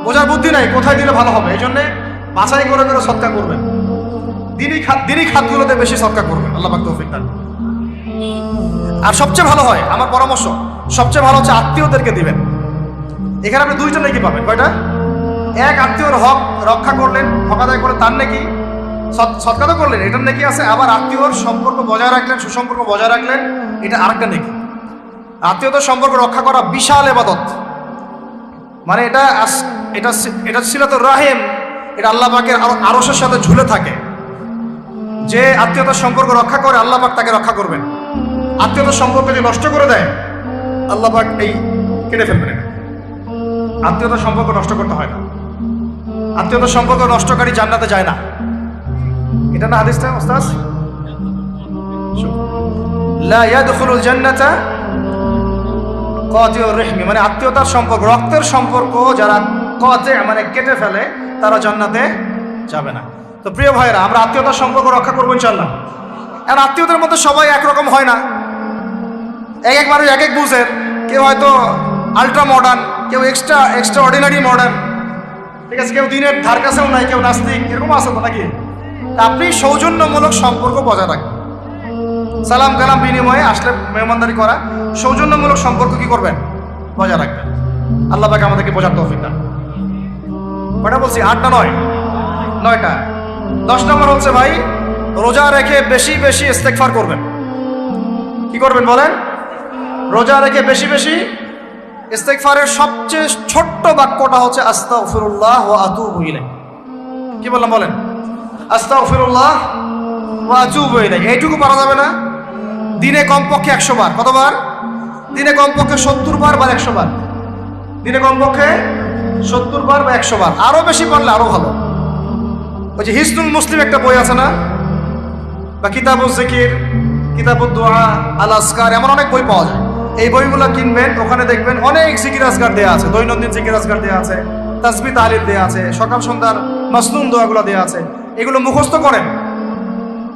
বোঝার বুদ্ধি নাই কোথায় দিলে ভালো হবে। এই জন্যে বাছাই করে করে সৎকার করবেন, দিনই খাতগুলোতে বেশি সৎকার করবেন। আল্লাহ পাক তৌফিক দান। আর সবচেয়ে ভালো হয়, আমার পরামর্শ, সবচেয়ে ভালো হচ্ছে আত্মীয়দেরকে দিবেন। এখানে আপনি 2টা নেকি পাবেন। কয়টা? এক, আত্মীয়র হক রক্ষা করলেন, হক আদায় করে তার নেকি, সৎকার তো করলেন, এটার নেকি আছে। আবার আত্মীয়র সম্পর্ক বজায় রাখলেন, সুসম্পর্ক বজায় রাখলেন, এটা আরেকটা নেকি। আত্মীয়তার সম্পর্ক রক্ষা করা বিশাল ইবাদত। মানে এটা সিলাতুর রাহিম, এটা আল্লাহ পাকের আরশের সাথে ঝুলে থাকে। যে আত্মীয়তার সম্পর্ক রক্ষা করে, আল্লাহ পাক তাকে রক্ষা করবেন। আত্মীয়তার সম্পর্ক যে নষ্ট করে দেয়, আল্লাহ পাক এই কেটে ফেলবেন। আত্মীয়তার সম্পর্ক নষ্ট করতে হয় না। আত্মীয়তার সম্পর্ক নষ্টকারী জান্নাতে যায় না। এটা না হাদিসটা ওস্তাদ? লা ইয়াদখুলুল জান্নাতা কাতিউর রহমি, মানে আত্মীয়তার সম্পর্ক, রক্তের সম্পর্ক যারা কাতি মানে কেটে ফেলে, তারা জান্নাতে যাবে না। তো প্রিয় ভাইরা, আমরা আত্মীয়তার সম্পর্ক রক্ষা করবো ইনশাআল্লাহ। আর আত্মীয়তার মধ্যে সবাই একরকম হয় না, এক এক মানুষ এক এক বুঝের। কেউ হয়তো আলট্রা মডার্ন, কেউ এক্সট্রা অর্ডিনারি মডার্ন, ঠিক আছে, কেউ দিনের ধার কাছেও নাই, কেউ নাস্তিক, এরকম আছে তো নাকি? তা আপনি সৌজন্যমূলক সম্পর্ক বজায় রাখবেন। সালাম কালাম বিনিময়ে আসলে মেহমানদারি করা, সৌজন্যমূলক সম্পর্ক কি করবেন? বজায় রাখবেন। আল্লাহ পাক আমাদেরকে বোঝার তৌফিক দান। কয়টা বলছি? 8 না 9? 9টা। 10 নম্বর হচ্ছে ভাই, রোজা রেখে বেশি বেশি ইস্তেগফার করবেন। কি করবেন বলেন? রোজা রেখে বেশি বেশি ইস্তেগফারের সবচেয়ে ছোট্ট বাক্যটা হচ্ছে আস্তাগফিরুল্লাহ ওয়া আতুবু ইলাইহি। কি বললাম বলেন? আস্তাগফিরুল্লাহ ওয়া আতুবু ইলাইহি। এইটুকু পারা যাবে না? দিনে কমপক্ষে 100 বার। কতবার? দিনে কমপক্ষে 70 বার বা 100 বার। দিনে কমপক্ষে 70 বার বা 100 বার। আরো বেশি পারলে আরো ভালো। ওই যে হিসনুল মুসলিম একটা বই আছে না, বা কিতাবুজ জিকির, কিতাবুদ দুআ, আল আসকার, এমন অনেক বই পাওয়া যায়। এই বইগুলো কিনবেন, ওখানে দেখবেন অনেক জিকির আজকার দেওয়া আছে, দৈনন্দিন জিকির আজকার দেওয়া আছে, তাসবিহ তাহলিল দেওয়া আছে, সকাল সন্ধ্যার মাসনুন দোয়াগুলো দেওয়া আছে। এগুলো মুখস্থ করেন।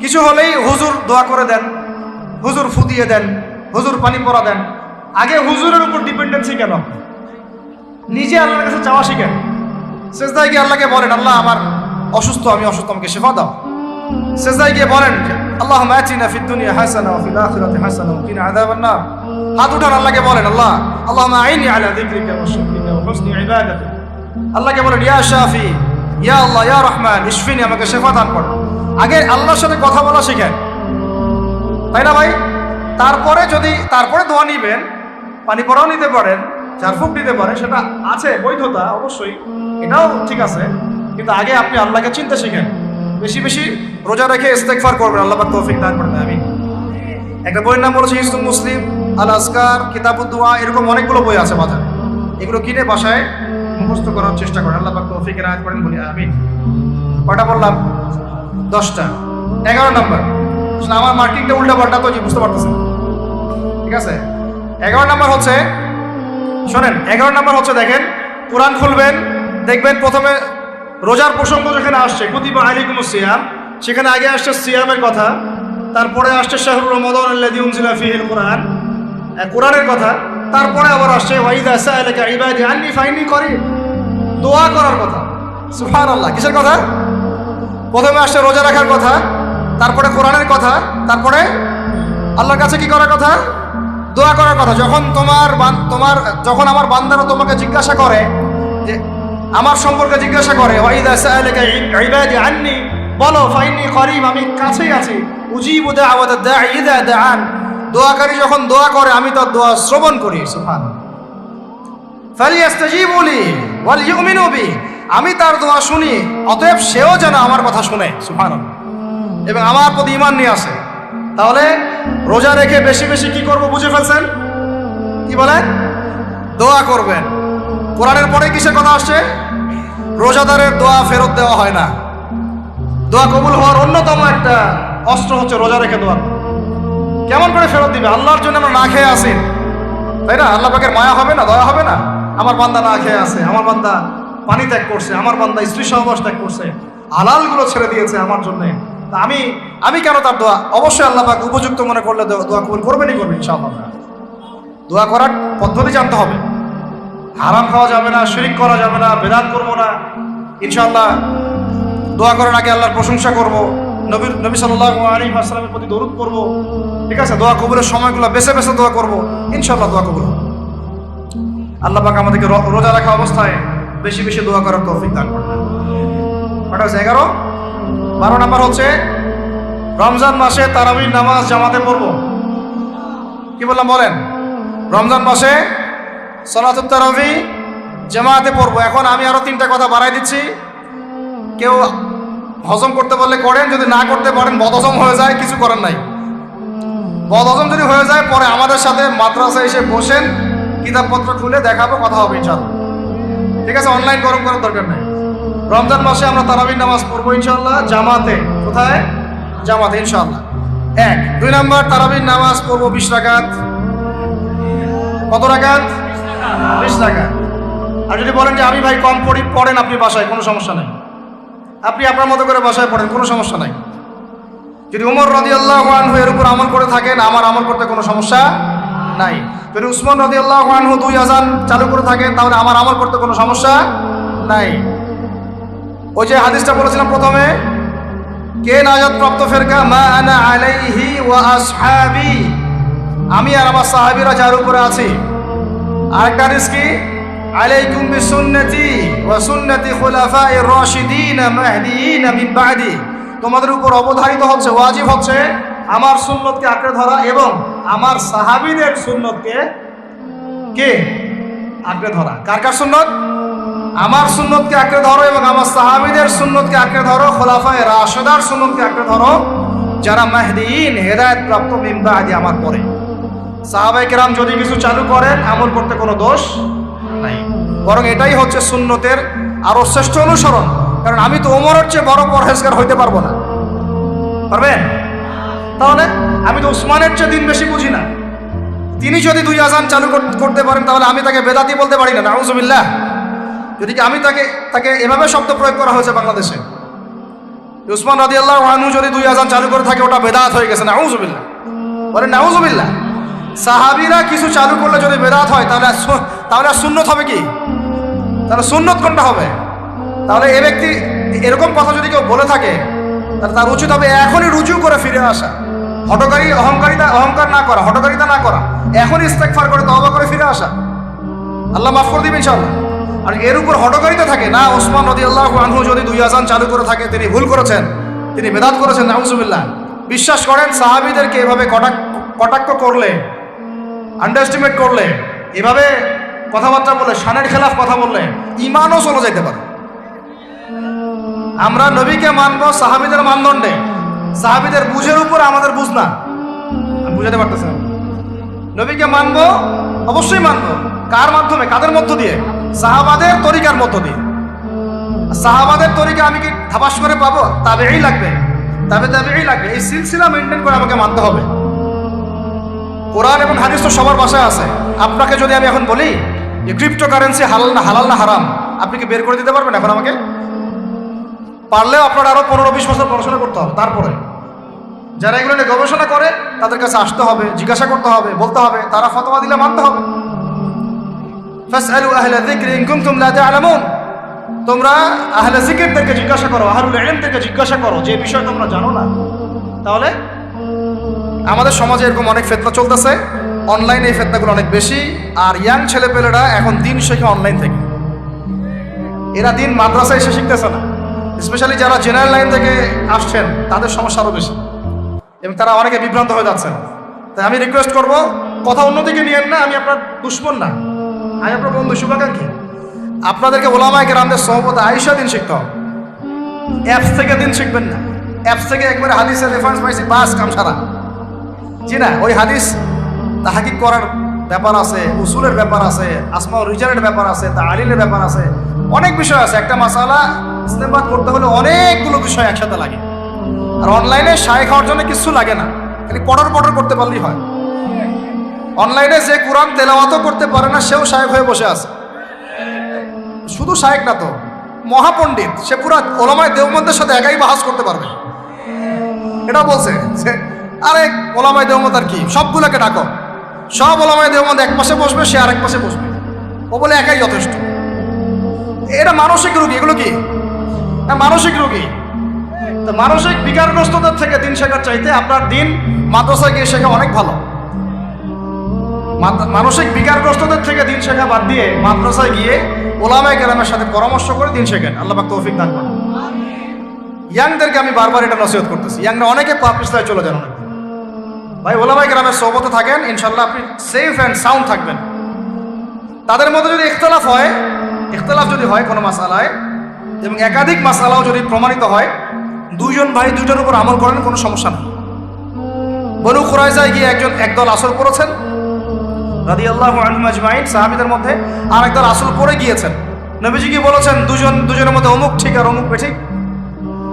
কিছু হলেই হুজুর দোয়া করে দেন, হুজুর ফুদিয়ে দেন, হুজুর পানি পরা দেন। আগে হুজুরের উপর ডিপেন্ডেন্সি কেন? নিজে আল্লাহর কাছে চাওয়া শিখেন। সেজদায় গিয়ে আল্লাহকে বলেন, আল্লাহ আমার অসুস্থ, আমি অসুস্থ, আমাকে শিফা দাও। সেজদায় গিয়ে বলেন, আল্লাহুম্মা আতিনা ফিদ দুনিয়া হাসানা ওয়া ফিল আখিরাতি হাসানা ওয়া কিনা আযাবান নার। হাত উঠান, আল্লাহকে বলেন, আল্লাহুম্মা আইনি আলা যিকরিকা ওয়া শুকরিকা ওয়া হুসনি ইবাদাতিক। আল্লাহকে বলেন, ইয়া শাফি, ইয়া আল্লাহ, ইয়া রহমান, ইশফিনি, আমাকে শিফা দান করো। আগে আল্লাহর সাথে কথা বলা শিখেন, তাই না ভাই? তারপরে দোয়া নিবেন, পানি পড়াও নিতে পারেন, ঝাড়ফুঁক নিতে পারেন, সেটা আছে বৈধতা অবশ্যই, এটাও ঠিক আছে। কিন্তু আগে আপনি আল্লাহকে চিনতে শিখেন। বেশি বেশি রোজা রেখে ইস্তেগফার করবেন। আল্লাহ পাক তৌফিক দান করেন, আমিন। একটা বইয়ের নাম বলেছে হিসনুল মুসলিম, আল আসকার, কিতাবুদ দুআ, এরকম অনেকগুলো বই আছে বাজারে। এগুলো কিনে বাসায় মুখস্থ করার চেষ্টা করেন। আল্লাহ পাক তৌফিক এনায়েত করেন, বলি আমিন। কয়টা বললাম? 10টা। 11 নম্বর, আমার মার্কিংটা উল্টা পাল্টা তো বুঝতে পারতেছেন, ঠিক আছে? 11 নম্বর হচ্ছে, শোনেন, 11 নম্বর হচ্ছে, দেখেন, কোরআন খুলবেন, দেখবেন প্রথমে রোজার প্রসঙ্গ যেখানে আসছে, কুতিবা আলাইকুমুস সিয়াম, সেখানে আগে আসছে সিয়ামের কথা, তারপরে আসছে শাহরুর রমাদান আল্লাযী উনজিলা ফীহিল কুরআন, কোরআনের কথা, তারপরে আবার আসছে ওয়াইদা সাআলাকা ইবাদি আন্নী ফাইন্নী করিব, দোয়া করার কথা। সুবহানাল্লাহ, কিসের কথা? প্রথমে আসছে রোজা রাখার কথা, তারপরে কোরআনের কথা, তারপরে আল্লাহর কাছে কি করার কথা? দোয়া করার কথা। যখন আমার বান্দারা তোমাকে জিজ্ঞাসা করে, যে আমার সম্পর্কে জিজ্ঞাসা করে, ওয়াইদা সাআলাকা ইবাদি আন্নী, বলো ফাইন্নী করিব, আমি কাছেই আছি। উজিবু দাওয়াতাদ দাঈ ইযা দাআন, দোয়াকারী যখন দোয়া করে আমি তার দোয়া শ্রবণ করি। সুবহানাল্লাহ। ফালিয়াস্তাজিবু লি ওয়াল ইউমিনু বি, আমি তার দোয়া শুনি, অতএব সেও যেন আমার কথা শুনে। সুবহানাল্লাহ। এবং আমার প্রতি ঈমান নিয়ে আসে। তাহলে রোজা রেখে বেশি বেশি কি করব বুঝে ফেলছেন? কি বলেন? দোয়া করবেন। কোরআনের পরে কিসের কথা আসছে? রোজাদারের দোয়া ফেরত দেওয়া হয় না। দোয়া কবুল হওয়ার অন্যতম একটা অস্ত্র হচ্ছে রোজা রেখে দোয়া। কেমন করে ফেরত দিবে? আল্লাহর জন্য আমরা না খেয়ে আসি, তাই না? আল্লাহ পাকের মায়া হবে না, দয়া হবে না? আমার বান্দা না খেয়ে আছে, আমার বান্দা পানি ত্যাগ করছে, আমার বান্দা স্ত্রী সহবাস ত্যাগ করছে, হালালগুলো ছেড়ে দিয়েছে আমার জন্য, তা আমি কেন তার দোয়া? অবশ্যই আল্লাহ পাক উপযুক্ত মনে করলে দোয়া কবুল করবেনই করবেন ইনশাআল্লাহ। দোয়া করার পদ্ধতি জানতে হবে। হারাম খাওয়া যাবে না, শিরক করা যাবে না, বেদাত করবো না। ইনশাআল্লাহ দোয়া করার আগে আল্লাহর প্রশংসা করব, নবী সাল্লাল্লাহু আলাইহি ওয়াসাল্লামের প্রতি দরুদ করব, ঠিক আছে? দোয়া কবুলের সময়গুলো বেছে বেছে দোয়া করব, ইনশাআল্লাহ দোয়া কবুল হবে। আল্লাহ পাক আমাদেরকে রোজা রাখা অবস্থায় বেশি বেশি দোয়া করার তৌফিক দান করবেন। কটা হচ্ছে? 11। 12 নাম্বার হচ্ছে রমজান মাসে তারাবির নামাজ জামাতে পড়ব। কি বললাম বলেন? রমজান মাসে সালাতুত তারাবি জামাতে পড়ব। এখন আমি আরো 3টা কথা বাড়াই দিচ্ছি। কেউ হজম করতে বললে করেন, যদি না করতে পারেন বদহজম হয়ে যায়, কিছু করার নাই। বদহজম যদি হয়ে যায় পরে আমাদের সাথে মাদ্রাসায় এসে বসেন, কিতাবপত্র খুলে দেখাবো, কথা হবে ইনশাআল্লাহ, ঠিক আছে? অনলাইন গরম করার দরকার নেই। রমজান মাসে আমরা তারাবির নামাজ পড়বো ইনশাআল্লাহ জামাতে। কোথায়? জামাতে ইনশাআল্লাহ। 1। 2 নাম্বার, তারাবির নামাজ পড়বো 20 রাকাত। কত রাকাত? 20 রাকাত। আর যদি বলেন যে আমি ভাই কম পড়েন, আপনি বাসায়, কোনো সমস্যা নেই, আপনি আপনার মতো করে বাসায় পড়েন, কোনো সমস্যা নাই। যদি ওমর রাদিয়াল্লাহু আনহু এর উপর আমল করে থাকেন, আমার আমল করতে কোনো সমস্যা নাই। যদি উসমান রাদিয়াল্লাহু আনহু 2 আযান চালু করে থাকেন, তাহলে আমার আমল করতে কোনো সমস্যা নাই। ওই যে হাদিসটা বলেছিলাম প্রথমে, কে নাজাত প্রাপ্ত ফেরকা? মা আনা আলাইহি ওয়া আসহাবি, আমি আর আমার সাহাবীরা যার উপরে আছি। আরেকটা হাদিস কি? আলাইকুম বিসুন্নতি ওয়া সুন্নতি খুলাফায়ে রাশিদিন মাহদিয়িন মিন বাদি, তোমাদের উপর অবধারিত হচ্ছে, ওয়াজিব হচ্ছে আমার সুন্নতকে আঁকড়ে ধরা এবং আমার সাহাবীদের সুন্নতকে কে আঁকড়ে ধরা। কার কার সুন্নত? আমার সুন্নতকে আঁকড়ে ধরো এবং আমার সাহাবীদের সুন্নতকে আঁকড়ে ধরো, খোলাফায়ে রাশিদার সুন্নতকে আঁকড়ে ধরো, যারা মাহদিয়িন হেদায়েত প্রাপ্ত মিন বাদি, আমার পরে। সাহাবায়ে কেরাম যদি কিছু চালু করেন, আমল করতে কোনো দোষ নাই, বরং এটাই হচ্ছে সুন্নতের আরো শ্রেষ্ঠ অনুসরণ। কারণ আমি তো ওমরের চেয়ে বড় পরহেজগার হইতে পারবো না, পারবেন? তাহলে আমি তো উসমানের চেয়ে দিন বেশি বুঝি না। তিনি যদি 2 আযান চালু করতে পারেন, তাহলে আমি তাকে বেদাতি বলতে পারি না, নাউযুবিল্লাহ। যদি আমি তাকে এভাবে শব্দ প্রয়োগ করা হয়েছে বাংলাদেশে, উসমান রাদিয়াল্লাহু আনহু যদি 2 আযান চালু করে থাকে, ওটা বেদাত হয়ে গেছে, নাউযুবিল্লাহ। বলেন নাউযুবিল্লাহ। সাহাবীরা কিছু চালু করলে যদি বেদাত হয়, তাহলে সুন্নত হবে কি? তাহলে সুন্নত কোনটা হবে? তাহলে এ ব্যক্তি এরকম কথা যদি কেউ বলে থাকে, তাহলে তার উচিত হবে এখনই রুজু করে ফিরে আসা, অহংকার না করা, হঠকারিতা না করা, এখনই ইস্তেগফার করে তওবা করে ফিরে আসা। আল্লাহ মাফ করে দিবেন ইনশাআল্লাহ। আর এর উপর হঠকারিতা থাকে না, ওসমান রাদিয়াল্লাহু আনহু যদি 2 আযান চালু করে থাকে, তিনি ভুল করেছেন, তিনি বেদাত করেছেন, নাউযুবিল্লাহ। বিশ্বাস করেন, সাহাবীদেরকে এভাবে কটাক্ষ করলে, আন্ডারএস্টিমেট করলে, এভাবে কথাবার্তা বলে, শানের খেলাফ কথা বললে ঈমানও চলে যেতে পারে। আমরা নবীকে মানবো সাহাবীদের মানদণ্ডে, সাহাবীদের বুঝের উপর আমাদের বুঝ না। আমি বুঝাতে পারতেছি না। নবীকে মানবো, অবশ্যই মানবো। কার মাধ্যমে? কাদের মধ্য দিয়ে? সাহাবাদের তরিকার মধ্য দিয়ে। সাহাবাদের তরিকা আমি কি ধাপাস করে পাবো? তাবেঈ লাগবে, তাবেঈ লাগবে। এই সিলসিলা মেনটেন করে আমাকে মানতে হবে। কোরআন এবং হাদিস তো সবার বাসায় আছে। আপনাকে যদি আমি এখন বলি যে ক্রিপ্টোকারেন্সি হালাল না হারাম, আপনি কি বের করে দিতে পারবেন এখন আমাকে? পারলেও আপনার আরো 15-20 বছর পড়াশোনা করতে হবে, তারপরে যারা এগুলো নিয়ে গবেষণা করে তাদের কাছে আসতে হবে, জিজ্ঞাসা করতে হবে, বলতে হবে, তারা ফতোয়া দিলে মানতে হবে। ফাসআলু আহলা যিকরি ইন কুনতুম লা তা'লামুন, তোমরা আহলে জিকিরদেরকে জিজ্ঞাসা করো, আহলুল ইলমদেরকে জিজ্ঞাসা করো যে বিষয় তোমরা জানো না। তাহলে আমাদের সমাজে এরকম অনেক ফিতনা চলতেছে, অনলাইনে এই ফিতনাগুলো অনেক বেশি। আর ইয়াং ছেলেপেলেরা এখন দিন শেখে অনলাইন থেকে, এরা দিন মাদ্রাসায় এসে শিখতেছে না। স্পেশালি যারা জেনারেল লাইন থেকে আসছেন তাদের সমস্যা আরও বেশি, এবং তারা অনেকে বিভ্রান্ত হয়ে যাচ্ছেন। তাই আমি রিকোয়েস্ট করব, কথা অন্যদিকে নিয়েন না, আমি আপনার দুশ্মন না, আমি আপনার বন্ধু, শুভাকাঙ্ক্ষী। আপনাদেরকে ওলামায়ে কেরামদের সোহবতে আইসা দিন শিখতে হবে, অ্যাপস থেকে দিন শিখবেন না। অ্যাপস থেকে একবারে হাদিসের রেফারেন্স পাইছি, বাস কাম সারা। জি না, ওই হাদিস তাহাকিক করার ব্যাপার আছে, উসুলের ব্যাপার আছে, আসমা ও রিজালের ব্যাপার আছে, তাআলিলের ব্যাপার আছে, অনেক বিষয় আছে। একটা মাসালা ইস্তেমবাদ করতে হলে অনেকগুলো বিষয় একসাথে লাগে। আর অনলাইনে শায়েখ হওয়ার জন্য কিছু লাগে না, খালি পড়র করতে পারলেই হয়। অনলাইনে যে কোরআন তেলাওয়াতও করতে পারে না সেও শায়েখ হয়ে বসে আছে। শুধু শায়েখ না তো, মহাপণ্ডিত, সে পুরা ওলামায়ে দেওবন্দের সাথে একাই বাহাস করতে পারবে। এটা বলছে যে আরে ওলামায়ে দেওবন্দ আর কি, সবগুলোকে ডাকো, সব ওলামায়ে দেওবন্দ এক পাশে বসবে, সে আরেক পাশে বসবে, ও বলে একাই যথেষ্ট। এটা মানসিক রোগী, এগুলো কি মানসিক রোগী। তো মানসিক বিকারগ্রস্তদের থেকে দিন শেখার চাইতে আপনার দিন মাদ্রাসায় গিয়ে শেখা অনেক ভালো। মানসিক বিকারগ্রস্তদের থেকে দিন শেখা বাদ দিয়ে মাদ্রাসায় গিয়ে ওলামায়ে কেরামের সাথে পরামর্শ করে দিন শেখেন। আল্লাহ পাক তৌফিক দান করেন। ইয়াংদেরকে আমি বারবার এটা নসিহত করতেছি, ইয়াংরা অনেকে পাপ পিছলায় চলে যান। অনেক ভাই ওলামায়ে কেরামের সোহবতে থাকেন, ইনশাল্লাহ আপনি সেফ অ্যান্ড সাউন্ড থাকবেন। তাদের মধ্যে যদি ইখতিলাফ যদি হয় কোনো মাসালায়, এবং একাধিক মাসালাও যদি প্রমাণিত হয়, দুইজন ভাই দুইটার উপর আমল করেন, কোনো সমস্যা নেই। বনু কুরাইজায় গিয়ে একদল আসর পড়েছেন রাদিয়াল্লাহু আনহুম আজমাইন, সাহাবীদের মধ্যে, আর একদল আসর পড়ে গিয়েছেন। নবীজি কি বলেছেন, দুজনের মধ্যে অমুক ঠিক আর অমুক বেঠিক।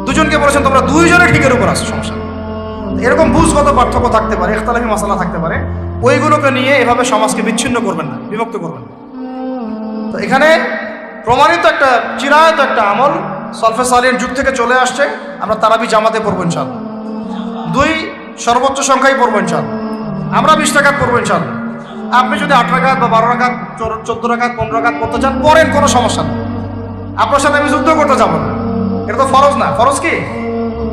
দুজনকে বলেছেন তোমরা দুইজনে ঠিকের উপর আসো, সমস্যা। এরকম বুঝগত পার্থক্য থাকতে পারে, ইখতিলাফি মাসালা থাকতে পারে, ওইগুলোকে নিয়ে এভাবে সমাজকে বিচ্ছিন্ন করবেন না, বিভক্ত করবেন না। তো এখানে প্রমাণিত একটা চিরায়ত একটা আমল সলফে সালিহিন যুগ থেকে চলে আসছে। আমরা তারাবি জামাতে পড়বো ইনশাআল্লাহ, 2 সর্বোচ্চ সংখ্যায় পড়বো ইনশাআল্লাহ। আমরা 20 রাকাত পড়বো ইনশাআল্লাহ। আপনি যদি 8 রাকাত বা 12 রাকাত 14 রাকাত 15 রাকাত পড়তে চান পড়েন, কোনো সমস্যা নেই। আপনার সাথে আমি যুদ্ধ করতে যাবো না, এটা তো ফরজ না। ফরজ কি?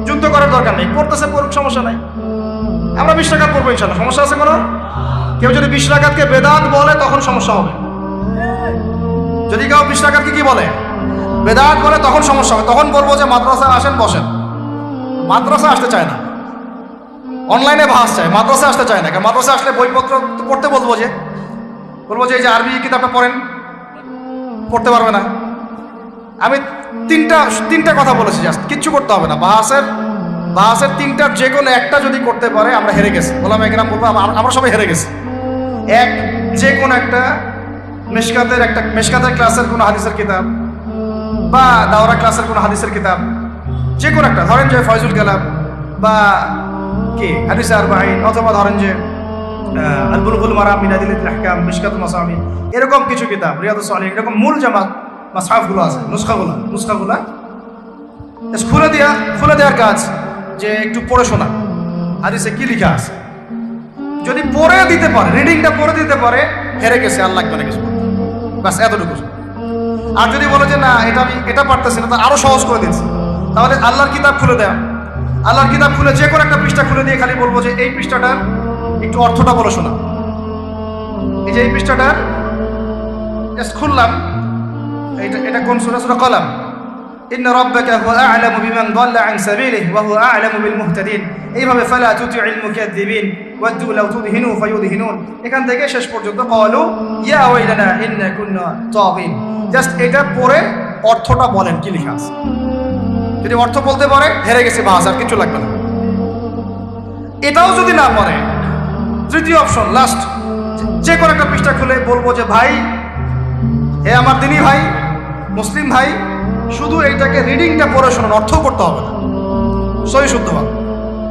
যুদ্ধ করার দরকার নেই, পড়তেছে পড়ুক, সমস্যা নাই। আমরা 20 রাকাত পড়বো ইনশাআল্লাহ, সমস্যা আছে কোনো? কেউ যদি 20 রাকাতকে বেদাত বলে তখন সমস্যা হবে। যদি কেউ 20 রাকাতকে কি বলে, বেদাত বলে, তখন সমস্যা হবে। তখন বলবো যে মাদ্রাসায় আসেন, বসেন। মাদ্রাসা আসতে চায় না, অনলাইনে ভাস চায়, মাদ্রাসা আসতে চায় না। কারণ মাদ্রাসা আসলে বইপত্র পড়তে বলবো যে এই যে আরবি কিতাবটা পড়েন, পড়তে পারবে না। আমি তিনটা কথা বলেছি, জাস্ট কিচ্ছু করতে হবে না। বাহাসের 3টার যে কোনো একটা যদি করতে পারে আমরা হেরে গেছি। ওলামায়ে কেরাম বলবো আমরা সবাই হেরে গেছি। যে কোনো একটা মেশকাতের ক্লাসের কোনো হাদিসের কিতাব, বা দাওরা ক্লাসের কোনো হাদিসের কিতাব, যে কোনো একটা, ধরেন যে ফয়জুল কালাম বা কি হাদিস আরবাঈন, অথবা ধরেন যে আল বুলুগুল মারাম মিন আদিল্লাতিল আহকাম, মিশকাতুল মাসাবি, এরকম কিছু কিতাব, রিয়াদুস সালিহিন, এরকম মূল জামাত মাসহাফগুলো আছে, নুসখাগুলো খুলে দেওয়ার কাজ, যে একটু পড়ে শোনা হাদিসে কি লেখা আছে। যদি পড়ে দিতে পারে, রিডিংটা পড়ে দিতে পারে, হেরে গেছে, আর লাগবে না কিছু, ব্যাস এতটুকু। আর যদি বলে যে না এটা পারতেছি না, তা আরো সহজ করে দিচ্ছি, তাহলে আল্লাহর কিতাব খুলে দেয়া, আল্লাহর কিতাব খুলে যে কোনো একটা পৃষ্ঠা খুলে দিয়ে খালি বলবো যে এই পৃষ্ঠাটার একটু অর্থটা বলে শোনা। এই যে এই পৃষ্ঠাটার খুললাম, এটা কোন সূরা? সূরা কলম। ইন্না রাব্বাকা হুয়া আ'লামু বিমান দাল্লা আন সাবিলিহি ওয়া হুয়া আ'লামু বিল মুহতাদিন। এইভাবে ফালা তুতি'ল মুকাদ্দিবিন ওয়াদ্দু লাউ তুদহিনু ফায়ুদহিনুন, এখান থেকে শেষ পর্যন্ত ক্বালু ইয়া ওয়াইলানা ইন্না কুন্না তাগিন। জাস্ট এটা পড়ে অর্থটা বলেন কি লেখা আছে। যদি অর্থ বলতে পারে, হেরে গেছে, বাস, আর কিছু লাগবে না। এটাও যদি না পারে, তৃতীয় অপশন, লাস্ট, যে কোনো একটা পৃষ্ঠা খুলে বলবো যে ভাই, হে আমার দিনী ভাই, মুসলিম ভাই, শুধু এইটাকে রিডিংটা পড়ে শুনুন, অর্থ করতে হবে না, সহি শুদ্ধ ভাবে।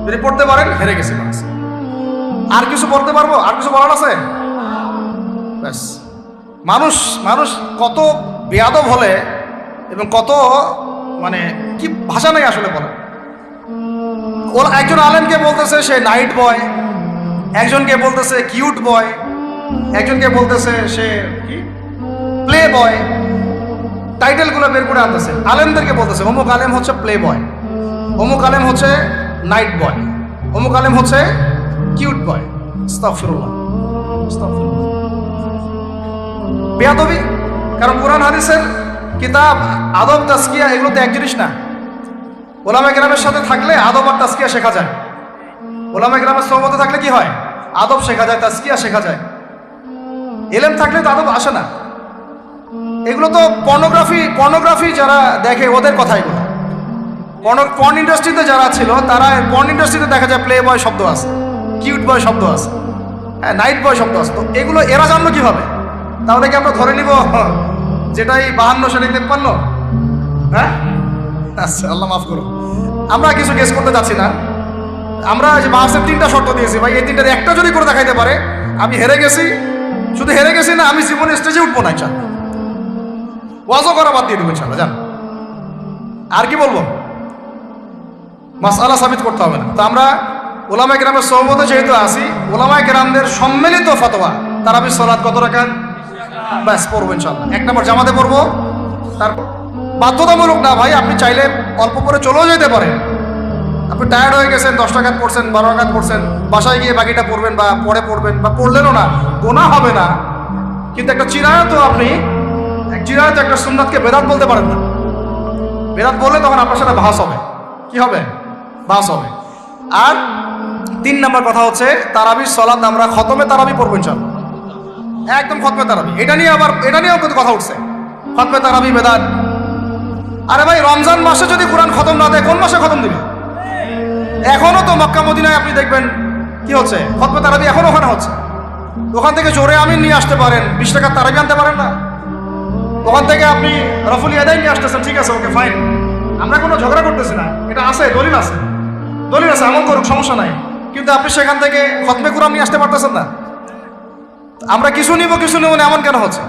যদি পড়তে পারেন, হেরে গেছে, বাস। আর কিছু পড়তে পারবো? আর কিছু বলার আছে? ব্যাস। মানুষ কত বেয়াদব হলে, এবং কত মানে কি ভাষা নেই আসলে বলে। ওর একজন আলেমকে বলতেছে সে নাইট বয়, একজনকে বলতেছে কিউট বয়, একজনকে বলতেছে সে কি প্লে বয়, টাইটেলগুলো বের করে আনতেছে। আলেমদেরকে বলতেছে অমুক আলেম হচ্ছে প্লে বয়, অমুক আলেম হচ্ছে নাইট বয়, অমুক আলেম হচ্ছে কিউট বয়। আস্তাগফিরুল্লাহ, আস্তাগফিরুল্লাহ। বেয়াদবি। কারণ কোরআন হাদিসের কিতাব আদব তাজকিয়া এগুলো তো এক জিনিস না। ওলামা কেরামের সাথে থাকলে আদব আর তাজকিয়া শেখা যায়। ওলামা কেরামের সহমতে থাকলে কি হয়? আদব শেখা যায়, তাজকিয়া শেখা যায়। এলেম থাকলে তো আদব আসে না। এগুলো তো পর্নোগ্রাফি যারা দেখে ওদের কথা এগুলো। পর্ন ইন্ডাস্ট্রিতে যারা ছিল তারা পর্ন ইন্ডাস্ট্রিতে দেখা যায় প্লে বয় শব্দ আছে, কিউট বয় শব্দ আছে, হ্যাঁ নাইট বয় শব্দ আছে। তো এগুলো এরা জানলো কিভাবে? তাহলে কি আমরা ধরে নিব যেটাই 52 সালে 53? হ্যাঁ, আচ্ছা আল্লাহ মাফ করো। আমরা কিছু গেস করতে যাচ্ছি না। আমরা যে বাসের 3টা শর্ত দিয়েছি ভাই, এই 3টার একটা যদি করে দেখাইতে পারে আমি হেরে গেছি। শুধু হেরে গেছি না, আমি জীবনে স্টেজে উঠবো না ইনশাআল্লাহ। ওয়াজও করা বাদ দিয়ে দেবো ইনশাআল্লাহ। জান আর কি বলবো? মাসআলা সাবিত করতে হবে না। তো আমরা ওলামায়ে কেরামের সহমতে যেহেতু আসি, ওলামায়ে কেরামদের সম্মিলিত ফতোয়া তারাবির সালাত কত রাকাত? ব্যাস পড়বো ইনশাআল্লাহ। 1 নম্বর জামাতে পড়বো। তারপর বাধ্যতামূলক না ভাই, আপনি চাইলে অল্প করে চলেও যেতে পারেন। আপনি টায়ার্ড হয়ে গেছেন, 10 রাকাত পড়ছেন, 12 রাকাত পড়ছেন, বাসায় গিয়ে বাকিটা পড়বেন বা পরে পড়বেন বা পড়লেনও না, গোনাহ হবে না। কিন্তু একটা চিরায়ত আপনি চিরায়ত একটা সুন্নাতকে বেদাত বলতে পারেন না। বেদাত বললে তখন আপনার সাথে বাহাস হবে। কি হবে? বাহাস হবে। আর 3 নম্বর কথা হচ্ছে তারাবির সালাত আমরা খতমে তারাবি পড়বো ইনশাআল্লাহ। একদম খতমে তারাবি। এটা নিয়েও কিন্তু কথা উঠছে, খতমে তারাবি বেদাত। আরে ভাই, রমজান মাসে যদি কোরআন খতম না দেয় কোন মাসে খতম দিবে? এখনো তো মক্কা মদিনায় আপনি দেখবেন কি হচ্ছে, খতমে তারাবি এখনো ওখানে হচ্ছে। ওখান থেকে জোরে আমিন নিয়ে আসতে পারেন, 20 টাকার তারাবি আনতে পারেন না? ওখান থেকে আপনি রফুল ইয়াদাইন নিয়ে আসতেছেন, ঠিক আছে, ওকে ফাইন, আমরা কোনো ঝগড়া করতেছি না, এটা আছে, দলিল আছে, দলিল আছে, আমল করুক, সমস্যা নাই। কিন্তু আপনি সেখান থেকে খতমে কোরআন নিয়ে আসতে পারতেছেন না। আমরা কিছু নিব না, এমন কেন হচ্ছে?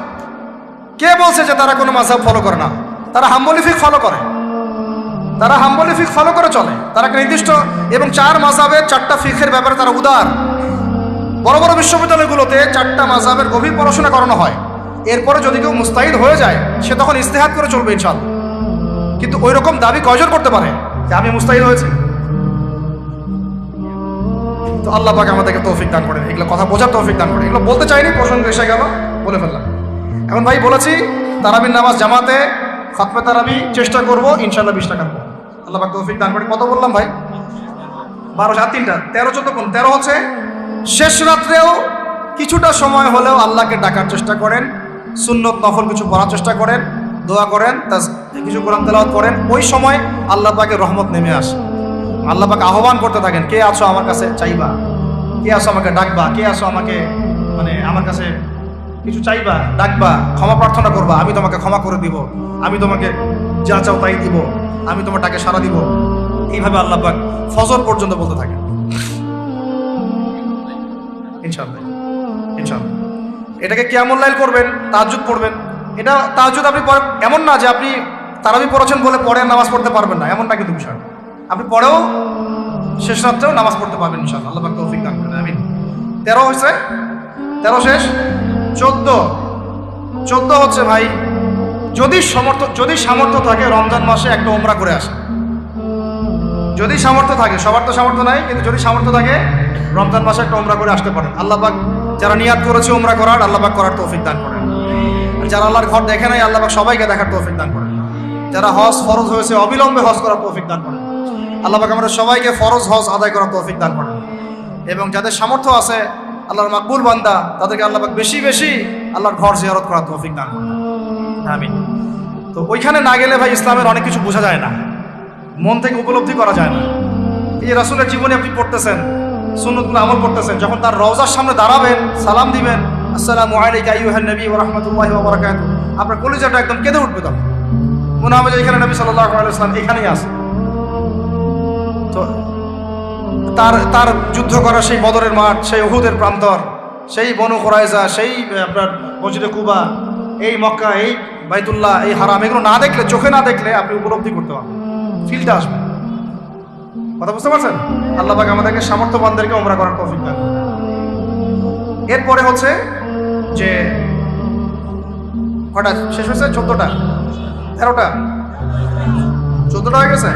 কে বলছে যে তারা কোনো মাযহাব ফলো করে না? তারা হাম্বলি ফিকহ ফলো করে, তারা হাম্বলি ফিকহ ফলো করে চলে। তারা একটা নির্দিষ্ট এবং 4 মাযহাবের 4টা ফিকহের ব্যাপারে তারা উদার। বড় বড় বিশ্ববিদ্যালয়গুলোতে 4টা মাযহাবের গভীর পড়াশোনা করানো হয়। এরপরে যদি কেউ মুস্তাহিদ হয়ে যায় সে তখন ইজতিহাদ করে চলবে ইনশাআল্লাহ। কিন্তু ওই রকম দাবি কয়জন করতে পারে যে আমি মুস্তাহিদ হয়েছি? তো আল্লাহ পাক আমাদেরকে তৌফিক দান করেন, এগুলো কথা বোঝার তৌফিক দান করেন। এগুলো বলতে চাইনি, প্রসঙ্গ এসে গেল, বলে ফেললাম। এখন ভাই বলেছি তারাবির নামাজ জামাতে খতমে তারাবি চেষ্টা করবো ইনশাআল্লাহ 20 টাকা। আল্লাহ পাক তৌফিক দান করেন। কত বললাম ভাই? 12 আর 3টা 13 14 কোন 13 হচ্ছে শেষ রাত্রেও কিছুটা সময় হলেও আল্লাহকে ডাকার চেষ্টা করেন, সুন্নত নফল কিছু পড়ার চেষ্টা করেন, দোয়া করেন, কিছু কোরআন তেলাওয়াত করেন। ওই সময় আল্লাহ পাকের রহমত নেমে আসে। আল্লাহ পাক আহ্বান করতে থাকেন, কে আছো আমার কাছে চাইবা, কে আছো আমাকে ডাকবা, কে আছো আমাকে আমার কাছে কিছু চাইবা, ডাকবা, ক্ষমা প্রার্থনা করবা, আমি তোমাকে ক্ষমা করে দিব, আমি তোমাকে যা চাও তাই দিব, আমি তোমার ডাকে সাড়া দিব। এইভাবে আল্লাহ পাক ফজর পর্যন্ত বলতে থাকেন। ইনশাআল্লাহ ইনশাআল্লাহ এটাকে কিয়ামুল লাইল করবেন, তাহাজ্জুদ পড়বেন। এটা তাহাজ্জুদ আপনি এমন না যে আপনি তারাবি পড়েছেন বলে পরে নামাজ পড়তে পারবেন না, এমনটা কিন্তু বিষয়। আপনি পরেও শেষ রাত্রেও নামাজ পড়তে পারবেন ইনশাআল্লাহ। আল্লাহ পাক তৌফিক দান করেন, আমিন। 13 হয়েছে, 13 শেষ, 14 হচ্ছে ভাই যদি সামর্থ্য থাকে রমজান মাসে একটা উমরা করে আসে। যদি সামর্থ্য থাকে, সবার তো সামর্থ্য নাই, কিন্তু যদি সামর্থ্য থাকে রমজান মাসে একটা উমরা করে আসতে পারেন। আল্লাহ পাক যারা নিয়াত করেছে উমরা করার, আল্লাহ পাক করার তৌফিক দান করেন। আর যারা আল্লাহর ঘর দেখে নাই, আল্লাহ পাক সবাইকে দেখার তৌফিক দান করেন। যারা হজ ফরজ হয়েছে অবিলম্বে হজ করার তৌফিক দান করেন। আল্লাহ পাক আমাদের সবাইকে ফরজ হজ আদায় করার তৌফিক দান করেন। এবং যাদের সামর্থ্য আছে আল্লাহর মাকবুল বান্দা, তাদেরকে আল্লাহ পাক বেশি বেশি আল্লাহর ঘর জিয়ারত করার তৌফিক দান করেন, আমিন। তো ওইখানে না গেলে ভাই ইসলামের অনেক কিছু বোঝা যায় না, মন থেকে উপলব্ধি করা যায় না। এই রাসূলের জীবনে আপনি পড়তেছেন, সুন্নতগুলো আমল করতেছেন, যখন তার রওজার সামনে দাঁড়াবেন, সালাম দিবেন, আসসালামু আলাইকা আইয়ুহান নবী ওয়া রাহমাতুল্লাহি ওয়া বারাকাতুহু, আপনার কলিজাটা একদম কেঁদে উঠবে। তখন মনে হবে যে এখানে নবী সাল্লাল্লাহু আলাইহি ওয়াসাল্লাম এখানেই আছে। তো তার যুদ্ধ করা সেই বদরের মাঠ, সেই উহুদের প্রান্তর, সেই বনু কুরাইজা, সেই আপনার মসজিদে কুবা, এই মক্কা, এই বাইতুল্লাহ, এই হারাম, এগুলো না দেখলে, চোখে না দেখলে আপনি উপলব্ধি করতে পারবেন, ফিলটা আসবে। কথা বুঝতে পারছেন? আল্লাহ পাক আমাদেরকে সামর্থ্যবানদেরকে উমরা করার তৌফিক দান করুন। এরপরে হচ্ছে যে কটা শেষ হয়েছে? 14টা 13টা 14টা হয়ে গেছে।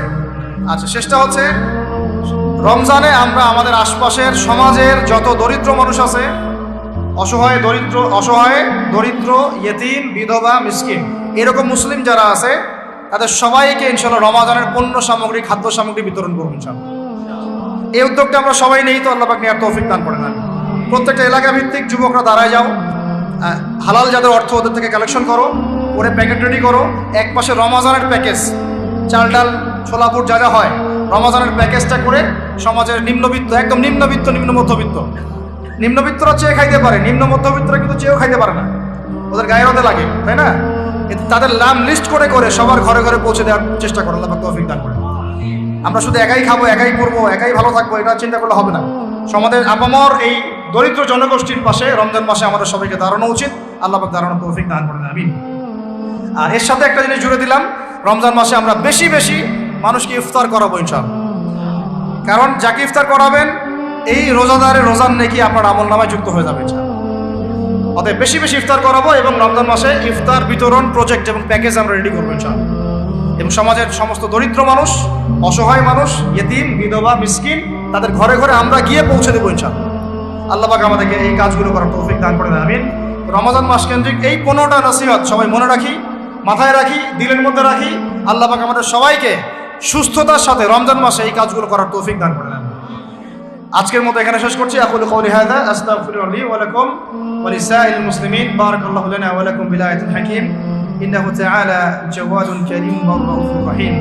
আচ্ছা, শেষটা হচ্ছে রমজানে আমরা আমাদের আশপাশের সমাজের যত দরিদ্র মানুষ আছে, অসহায় দরিদ্র ইয়েতিম বিধবা মিসকিন এরকম মুসলিম যারা আছে তাদের সবাইকে ইনশাআল্লাহ রমজানের পণ্য সামগ্রী খাদ্য সামগ্রী বিতরণ করবো ইনশাআল্লাহ। এই উদ্যোগটা আমরা সবাই নেই তো আল্লাহ পাক নেওয়ার তৌফিক দান করেন। প্রত্যেকটা এলাকা ভিত্তিক যুবকরা দাঁড়ায় যাও, হালাল যাদের অর্থ ওদের থেকে কালেকশন করো, করে প্যাকেট রেডি করো। এক পাশে রমজানের প্যাকেজ, চাল ডাল ছোলা বুট যা যা হয় রমজানের প্যাকেজটা করে সমাজের নিম্নবিত্ত, একদম নিম্নবিত্ত নিম্ন মধ্যবিত্ত, নিম্নবিত্তরা চেয়ে খাইতে পারে, নিম্ন মধ্যবিত্তরা কিন্তু চেয়েও খাইতে পারে না, ওদের গায়ের হতে লাগে, তাই না? তাদের নাম লিস্ট করে করে সবার ঘরে ঘরে পৌঁছে দেওয়ার চেষ্টা করো, আল্লাহ পাক তৌফিক দান করে। আমরা শুধু একাই খাবো, একাই করবো, একাই ভালো থাকবো, এটা চিন্তা করলে হবে না। সমাজের আপামর এই দরিদ্র জনগোষ্ঠীর পাশে রমজান মাসে আমাদের সবাইকে দাঁড়ানো উচিত। আল্লাহ পাক দাঁড়ানোর তৌফিক দান করেন, আমিন। আর এর সাথে একটা জিনিস জুড়ে দিলাম, রমজান মাসে আমরা বেশি বেশি মানুষকে ইফতার করাবো ইনশাআল্লাহ। কারণ যাকে ইফতার করাবেন এই রোজাদারের রোজার নেকি আপনার আমল নামায় যুক্ত হয়ে যাবে ইনশাআল্লাহ। অতএব বেশি বেশি ইফতার করাবো এবং রমজান মাসে ইফতার বিতরণ প্রজেক্ট এবং প্যাকেজ আমরা রেডি করবো ইনশাআল্লাহ। এবং সমাজের সমস্ত দরিদ্র মানুষ, অসহায় মানুষ, ইয়েতিম বিধবা মিসকিন তাদের ঘরে ঘরে আমরা গিয়ে পৌঁছে দেবো ইনশাআল্লাহ। আল্লাহ পাক আমাদেরকে এই কাজগুলো করার তৌফিক দান করে দেন, আমিন। রমজান মাস কেন্দ্রিক এই 15টা নসিহত সবাই মনে রাখি, মাথায় রাখি, দিলের মধ্যে রাখি। আল্লাহ পাক আমাদের সবাইকে সুস্থতার সাথে রমজান মাসে এই কাজগুলো করার তৌফিক দান করে দেন। আজকের মতো এখানে শেষ করছি। আকুলু কওলি হাযা আস্তাগফিরুল্লাহ লি ওয়া লাকুম ওয়া লিসাইরিল মুসলিমিন। বারাকাল্লাহু লানা ওয়া লাকুম বিল আয়াতিল হাকীম। ইন্নাহু তাআলা জাওয়াদুন কারীম ওয়া রাউফুর রহিম।